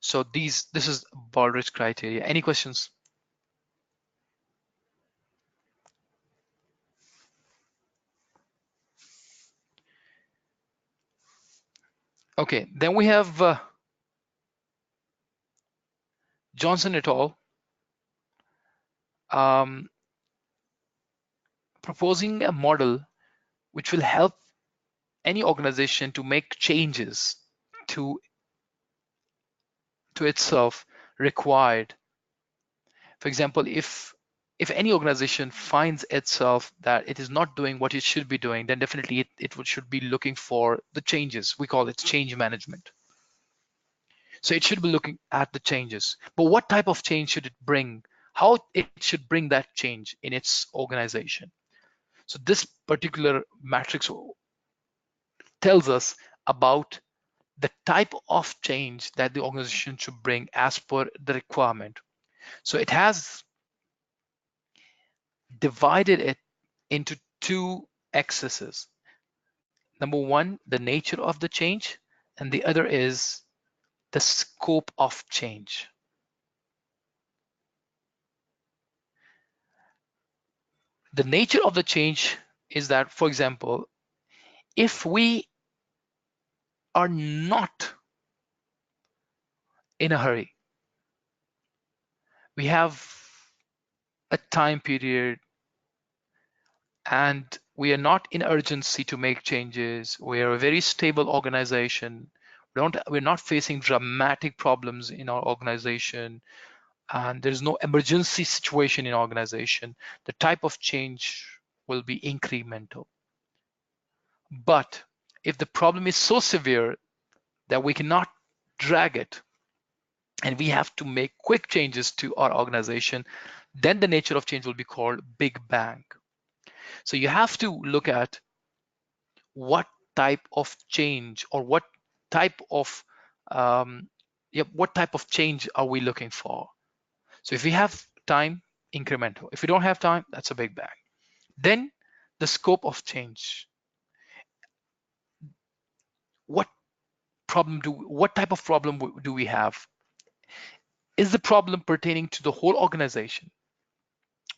So this is Baldrige criteria. Any questions? Okay, then we have Johnson et al. Proposing a model which will help any organization to make changes to itself required. For example, if any organization finds itself that it is not doing what it should be doing, then definitely it should be looking for the changes. We call it change management. So it should be looking at the changes. But what type of change should it bring? How it should bring that change in its organization. So this particular matrix tells us about the type of change that the organization should bring as per the requirement. So it has divided it into 2 axes. Number 1, the nature of the change, and the other is the scope of change. The nature of the change is that, for example, if we are not in a hurry, we have a time period and we are not in urgency to make changes, we are a very stable organization, we're not facing dramatic problems in our organization, and there's no emergency situation in organization, the type of change will be incremental. But if the problem is so severe that we cannot drag it and we have to make quick changes to our organization, then the nature of change will be called big bang. So you have to look at what type of change or what type of change are we looking for. So if we have time, incremental. If we don't have time, that's a big bang. Then the scope of change. What type of problem do we have? Is the problem pertaining to the whole organization,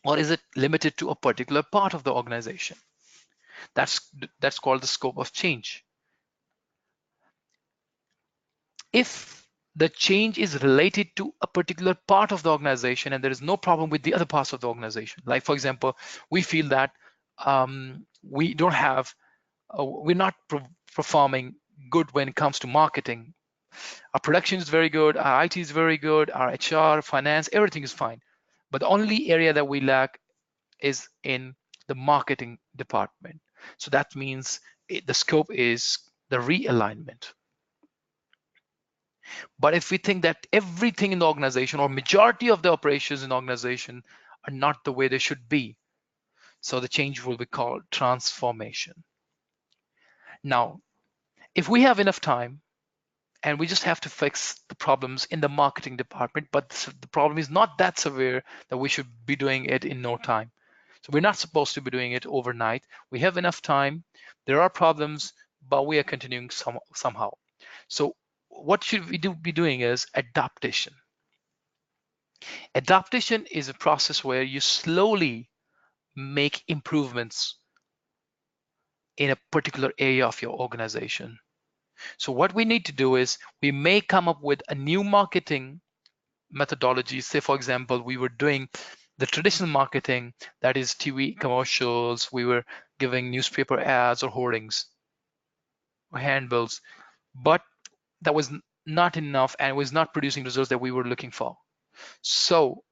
or is it limited to a particular part of the organization? That's called the scope of change. If the change is related to a particular part of the organization and there is no problem with the other parts of the organization. Like for example, we feel that we don't have, we're not performing good when it comes to marketing. Our production is very good, our IT is very good, our HR, finance, everything is fine. But the only area that we lack is in the marketing department. So that means the scope is the realignment. But if we think that everything in the organization or majority of the operations in the organization are not the way they should be, so the change will be called transformation. Now, if we have enough time and we just have to fix the problems in the marketing department, but the problem is not that severe that we should be doing it in no time. So we're not supposed to be doing it overnight. We have enough time. There are problems, but we are continuing somehow. So what should we be doing is adaptation. Adaptation is a process where you slowly make improvements in a particular area of your organization. So what we need to do is we may come up with a new marketing methodology. Say, for example, we were doing the traditional marketing, that is TV commercials, we were giving newspaper ads or hoardings or handbills, but that was not enough and was not producing results that we were looking for. So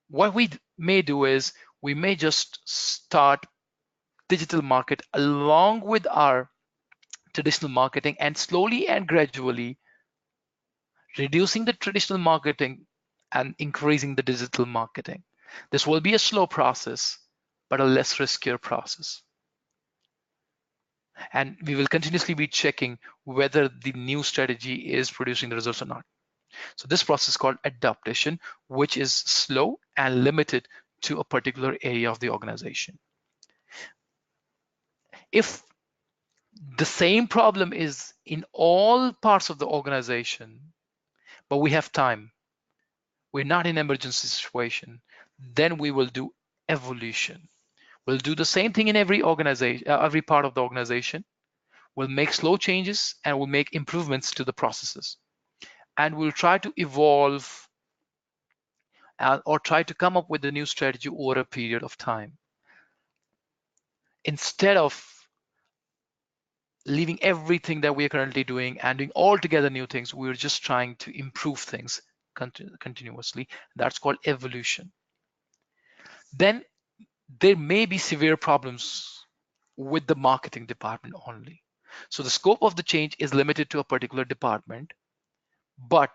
what we may do is we may just start digital market along with our traditional marketing and slowly and gradually reducing the traditional marketing and increasing the digital marketing. This will be a slow process, but a less riskier process. And we will continuously be checking whether the new strategy is producing the results or not. So this process is called adaptation, which is slow and limited to a particular area of the organization. If the same problem is in all parts of the organization, but we have time, we're not in an emergency situation, then we will do evolution. We'll do the same thing in every organization, every part of the organization. We'll make slow changes and we'll make improvements to the processes. And we'll try to evolve or try to come up with a new strategy over a period of time. Instead of leaving everything that we are currently doing and doing altogether new things, we're just trying to improve things continuously. That's called evolution. Then there may be severe problems with the marketing department only. So the scope of the change is limited to a particular department, but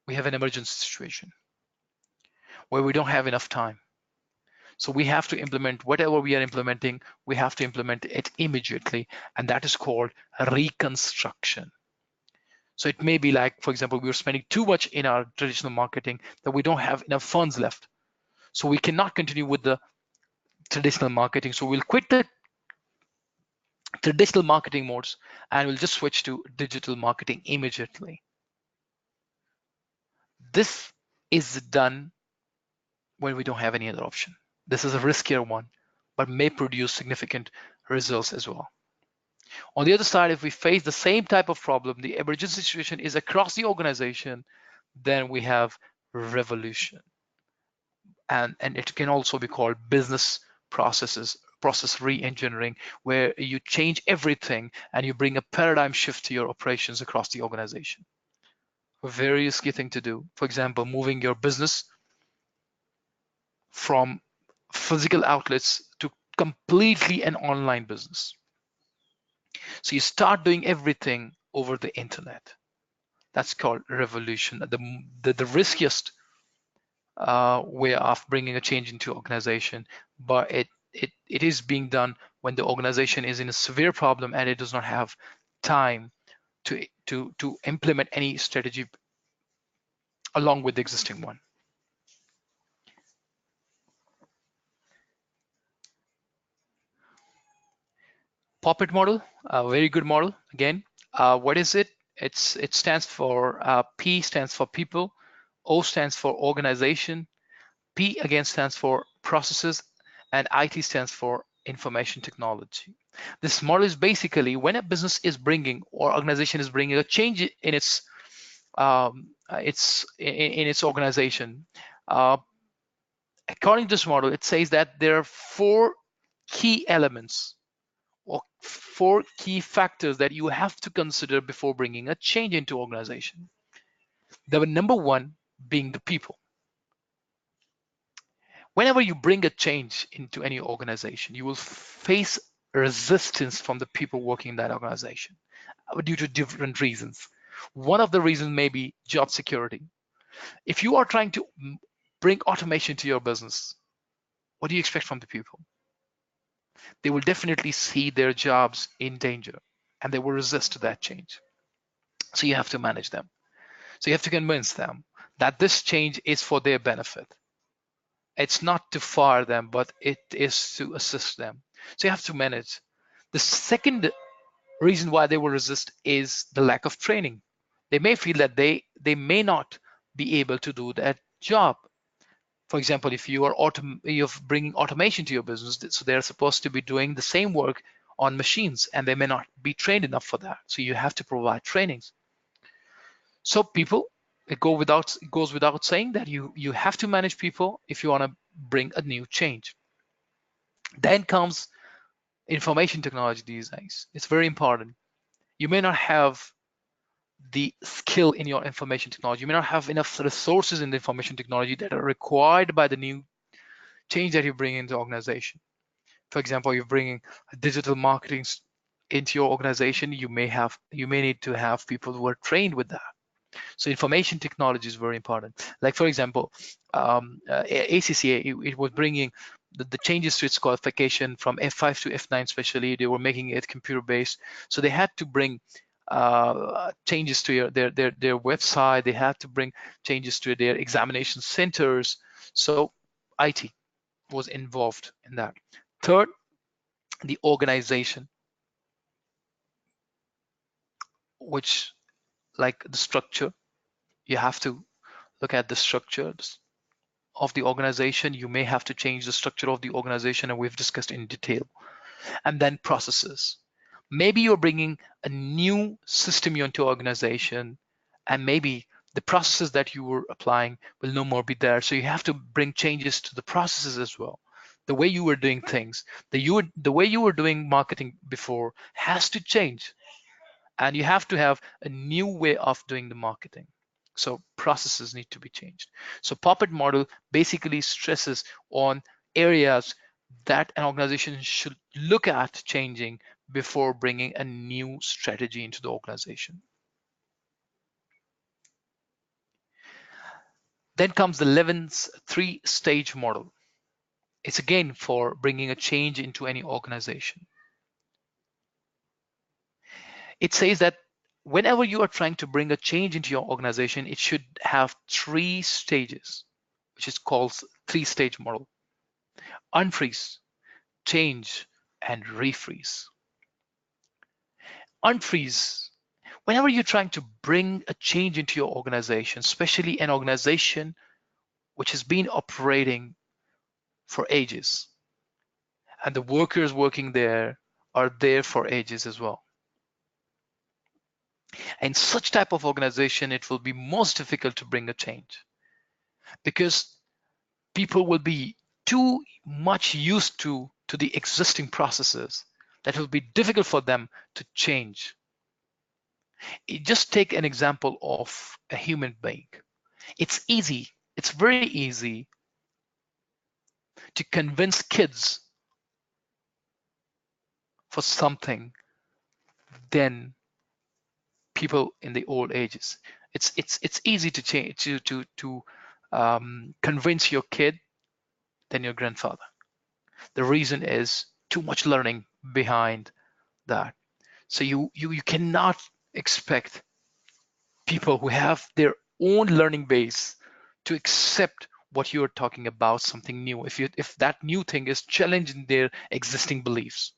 we have an emergency situation where we don't have enough time. So we have to implement whatever we are implementing, we have to implement it immediately, and that is called a reconstruction. So it may be like, for example, we're spending too much in our traditional marketing that we don't have enough funds left. So we cannot continue with the traditional marketing. So we'll quit the traditional marketing modes and we'll just switch to digital marketing immediately. This is done when we don't have any other option. This is a riskier one, but may produce significant results as well. On the other side, if we face the same type of problem, the emergency situation is across the organization, then we have revolution. And it can also be called business process re-engineering, where you change everything and you bring a paradigm shift to your operations across the organization. A very risky thing to do. For example, moving your business from physical outlets to completely an online business. So you start doing everything over the internet. That's called revolution. The riskiest way of bringing a change into organization, but it is being done when the organization is in a severe problem and it does not have time to implement any strategy along with the existing one. Popat model, a very good model. Again, what is it? It stands for P stands for people, O stands for organization, P again stands for processes, and IT stands for information technology. This model is basically when a business is bringing or organization is bringing a change in its its in its organization. According to this model, it says that there are 4 key elements or 4 key factors that you have to consider before bringing a change into organization. The number 1 being the people. Whenever you bring a change into any organization, you will face resistance from the people working in that organization due to different reasons. One of the reasons may be job security. If you are trying to bring automation to your business, what do you expect from the people? They will definitely see their jobs in danger and they will resist that change. So you have to manage them. So you have to convince them that this change is for their benefit. It's not to fire them, but it is to assist them. So you have to manage. The second reason why they will resist is the lack of training. They may feel that they may not be able to do that job. For example, if you are you're bringing automation to your business, so they're supposed to be doing the same work on machines and they may not be trained enough for that. So you have to provide trainings. So people, it goes without saying that you have to manage people if you want to bring a new change. Then comes information technology these days. It's very important. You may not have the skill in your information technology. You may not have enough resources in the information technology that are required by the new change that you bring into the organization. For example, you're bringing digital marketing into your organization. You may need to have people who are trained with that. So information technology is very important. Like for example, ACCA, it was bringing the changes to its qualification from F5 to F9 especially. They were making it computer based. So they had to bring changes to their website. They had to bring changes to their examination centers. So IT was involved in that. Third, the organization, which like the structure, you have to look at the structure of the organization. You may have to change the structure of the organization, and we've discussed in detail. And then processes. Maybe you're bringing a new system into your organization, and maybe the processes that you were applying will no more be there. So you have to bring changes to the processes as well. The way you were doing things, the way you were doing marketing before has to change, and you have to have a new way of doing the marketing. So processes need to be changed. So Popat model basically stresses on areas that an organization should look at changing before bringing a new strategy into the organization. Then comes the Levin's 3-stage model. It's again for bringing a change into any organization. It says that whenever you are trying to bring a change into your organization, it should have 3 stages, which is called 3-stage model: unfreeze, change, and refreeze. Unfreeze. Whenever you're trying to bring a change into your organization, especially an organization which has been operating for ages, and the workers working there are there for ages as well. In such type of organization, it will be most difficult to bring a change because people will be too much used to the existing processes that will be difficult for them to change. Just take an example of a human being. It's easy, it's very easy to convince kids for something than people in the old ages. It's easy to change to convince your kid than your grandfather. The reason is too much learning behind that. So you cannot expect people who have their own learning base to accept what you're talking about, something new, if that new thing is challenging their existing beliefs.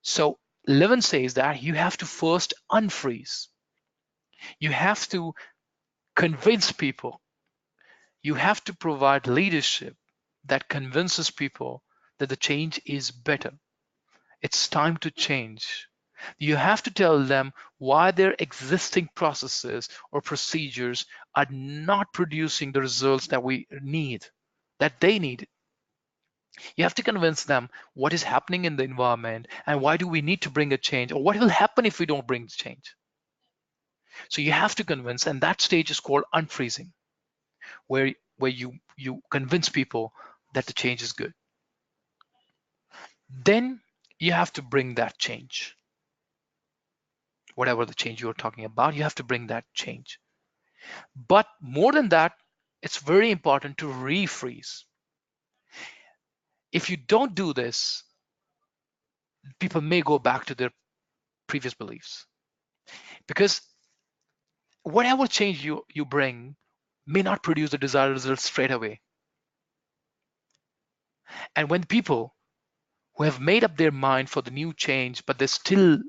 So Levin says that you have to first unfreeze. You have to convince people. You have to provide leadership that convinces people that the change is better. It's time to change. You have to tell them why their existing processes or procedures are not producing the results that we need, that they need. You have to convince them what is happening in the environment and why do we need to bring a change, or what will happen if we don't bring the change. So you have to convince, and that stage is called unfreezing, where you convince people that the change is good. Then you have to bring that change. Whatever the change you're talking about, you have to bring that change. But more than that, it's very important to refreeze. If you don't do this, people may go back to their previous beliefs, because whatever change you bring may not produce the desired results straight away. And when people who have made up their mind for the new change, but they're still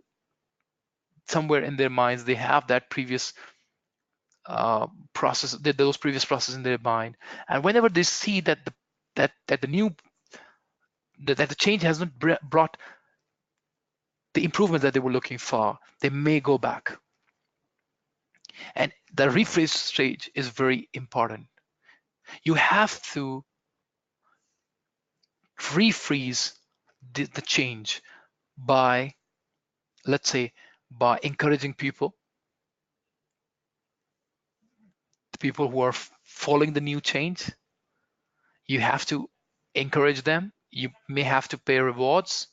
somewhere in their minds, they have that previous process, those previous processes in their mind, and whenever they see that the new that the change has not brought the improvement that they were looking for, they may go back. And the rephrase stage is very important. You have to refreeze the change by, let's say, by encouraging people, the people who are following the new change. You have to encourage them. You may have to pay rewards.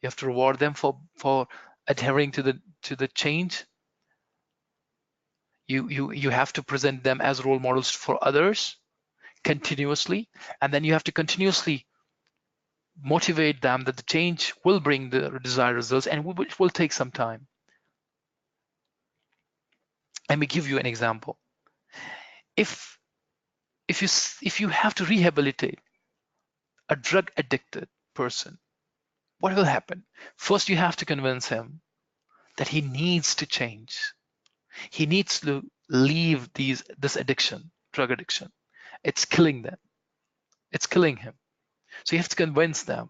You have to reward them for adhering to the change. You have to present them as role models for others continuously, and then you have to continuously motivate them that the change will bring the desired results, and which will take some time. Let me give you an example. If you have to rehabilitate a drug addicted person, what will happen? First, you have to convince him that he needs to change. He needs to leave this addiction, drug addiction. It's killing them. It's killing him. So you have to convince them.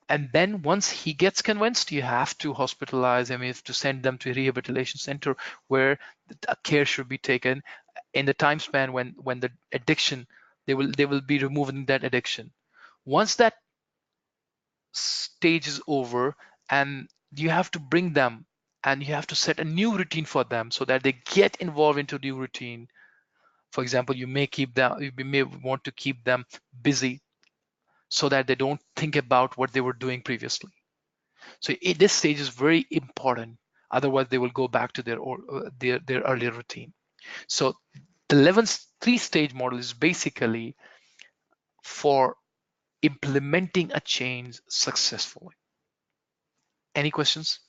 And then once he gets convinced, you have to hospitalize him. You have to send them to a rehabilitation center where care should be taken in the time span when the addiction, they will be removing that addiction. Once that stage is over, and you have to bring them and you have to set a new routine for them so that they get involved into new routine. For example, you may want to keep them busy so that they don't think about what they were doing previously. So this stage is very important. Otherwise, they will go back to their earlier routine. So the 3-stage model is basically for implementing a change successfully. Any questions?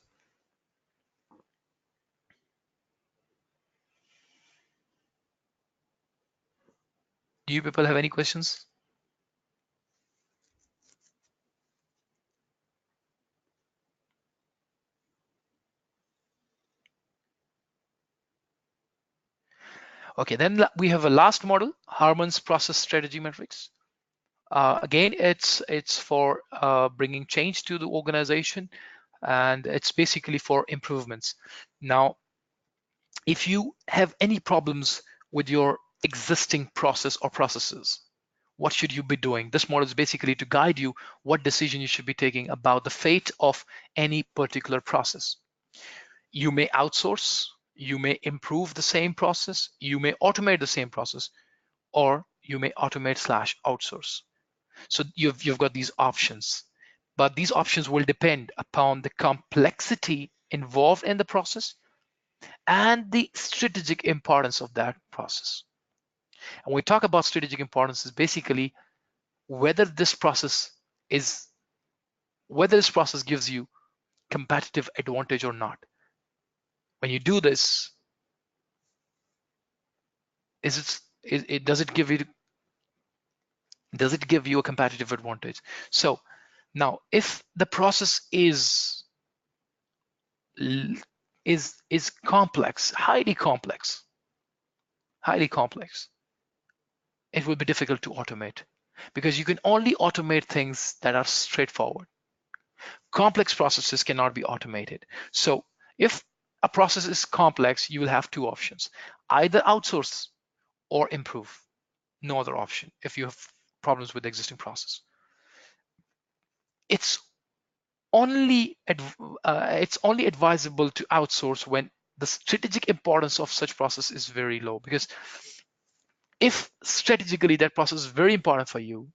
Do you people have any questions? Okay, then we have a last model, Hartman's process strategy matrix. Again, it's for bringing change to the organization, and it's basically for improvements. Now, if you have any problems with your existing process or processes, what should you be doing? This model is basically to guide you what decision you should be taking about the fate of any particular process. You may outsource, you may improve the same process, you may automate the same process, or you may automate/outsource. So you've got these options, but these options will depend upon the complexity involved in the process and the strategic importance of that process. And when we talk about strategic importance, is basically whether this process gives you competitive advantage or not. When you do this, does it give you a competitive advantage? So now, if the process is complex, highly complex, it will be difficult to automate, because you can only automate things that are straightforward. complex processes cannot be automated. So if a process is complex, you will have two options: either outsource or improve. No other option if you have problems with the existing process. It's it's only advisable to outsource when the strategic importance of such process is very low, because if strategically that process is very important for you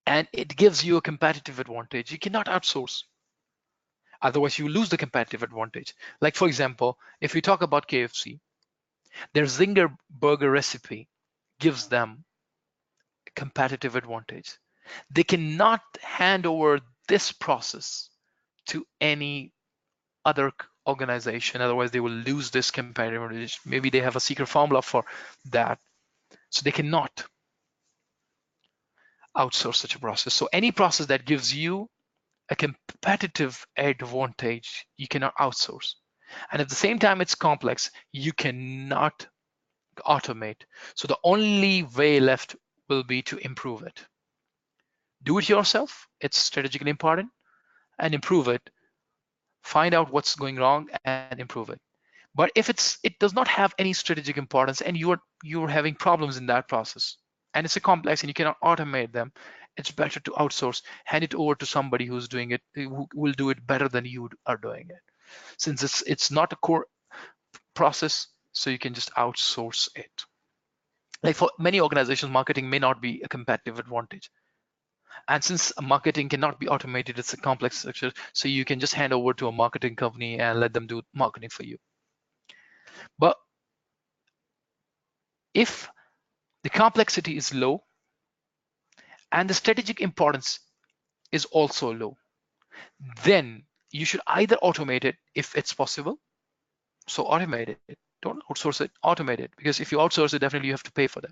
and it gives you a competitive advantage, you cannot outsource. Otherwise, you lose the competitive advantage. Like, for example, if we talk about KFC, their Zinger burger recipe gives them a competitive advantage. They cannot hand over this process to any other organization, otherwise they will lose this competitive advantage. Maybe they have a secret formula for that, so they cannot outsource such a process. So any process that gives you a competitive advantage, you cannot outsource. And at the same time, it's complex, you cannot automate. So the only way left will be to improve it. Do it yourself, it's strategically important, and improve it. Find out what's going wrong and improve it. But if it does not have any strategic importance and you're having problems in that process, and it's a complex and you cannot automate them, it's better to outsource, hand it over to somebody who's doing it, who will do it better than you are doing it. Since it's not a core process, so you can just outsource it. Like for many organizations, marketing may not be a competitive advantage. And since marketing cannot be automated, it's a complex structure, so you can just hand over to a marketing company and let them do marketing for you. But if the complexity is low and the strategic importance is also low, then you should either automate it if it's possible. So automate it. Don't outsource it, automate it. Because if you outsource it, definitely you have to pay for that.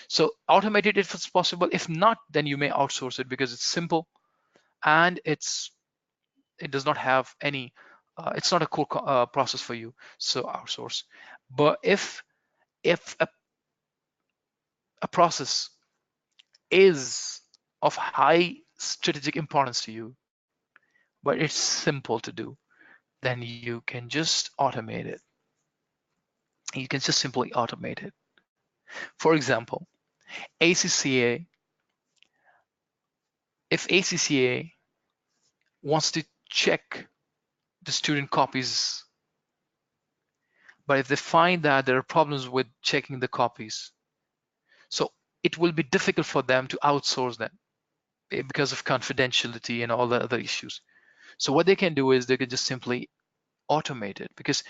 So automate it if it's possible. If not, then you may outsource it because it's simple and it does not have any, it's not a core process for you. So outsource. But if a process is of high strategic importance to you, but it's simple to do, then you can just automate it. You can just simply automate it. For example, ACCA, if ACCA wants to check the student copies, but if they find that there are problems with checking the copies, so it will be difficult for them to outsource them because of confidentiality and all the other issues. So what they can do is they can just simply automate it, because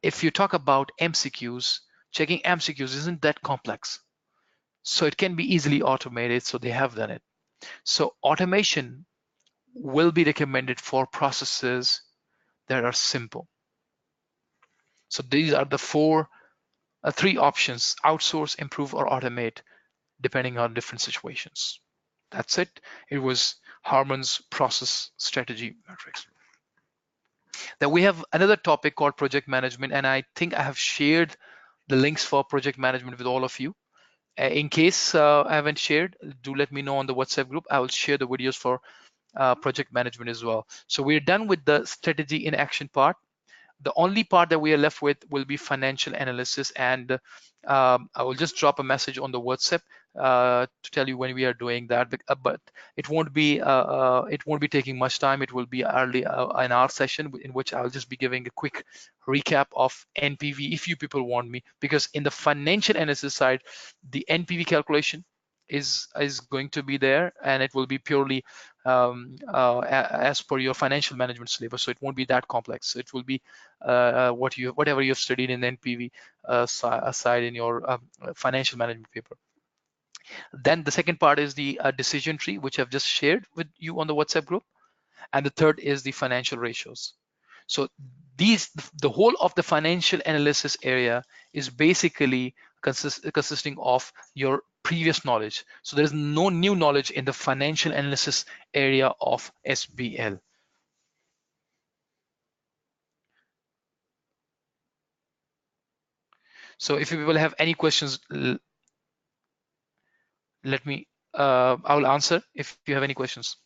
if you talk about MCQs, checking MCQs isn't that complex. So it can be easily automated, so they have done it. So automation will be recommended for processes that are simple. So these are the three options: outsource, improve, or automate, depending on different situations. That's it. It was Hartman's process strategy matrix. Then we have another topic called project management, and I think I have shared the links for project management with all of you. In case I haven't shared, do let me know on the WhatsApp group. I will share the videos for project management as well. So we're done with the strategy in action part. The only part that we are left with will be financial analysis, and I will just drop a message on the WhatsApp to tell you when we are doing that. But it won't be taking much time. It will be early an hour session in which I'll just be giving a quick recap of NPV if you people want me, because in the financial analysis side, the NPV calculation is going to be there, and it will be purely as per your financial management syllabus. So it won't be that complex. It will be whatever you've studied in the NPV side in your financial management paper. Then the second part is the decision tree, which I've just shared with you on the WhatsApp group. And the third is the financial ratios. So the whole of the financial analysis area is basically consisting of your previous knowledge. So there is no new knowledge in the financial analysis area of SBL. So if you people have any questions, let me, I will answer if you have any questions.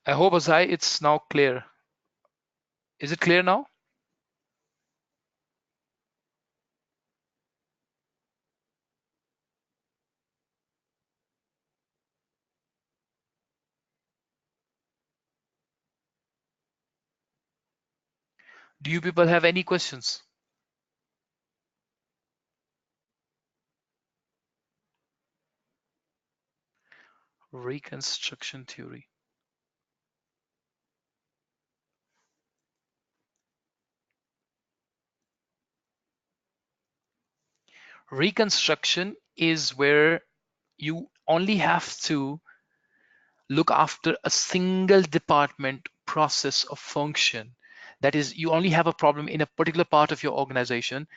I hope, Azai, it's now clear. Is it clear now? Do you people have any questions? Reconstruction theory. Reconstruction is where you only have to look after a single department, process, or function. That is, you only have a problem in a particular part of your organization,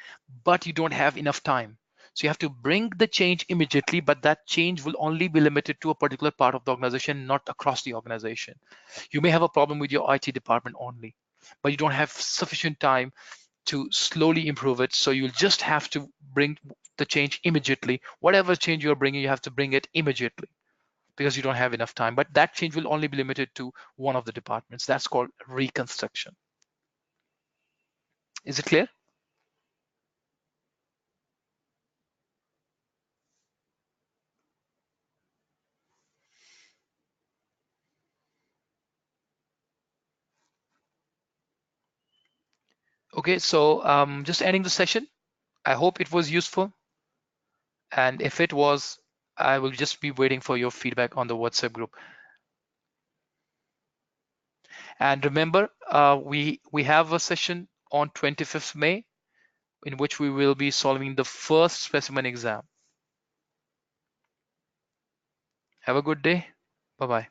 but you don't have enough time. So you have to bring the change immediately, but that change will only be limited to a particular part of the organization, not across the organization. You may have a problem with your IT department only, but you don't have sufficient time to slowly improve it. So you'll just have to bring the change immediately. Whatever change you're bringing, you have to bring it immediately because you don't have enough time. But that change will only be limited to one of the departments. That's called reconstruction. Is it clear? Okay, so just ending the session. I hope it was useful. And if it was, I will just be waiting for your feedback on the WhatsApp group. And remember, we have a session on 25th May in which we will be solving the first specimen exam. Have a good day. Bye-bye.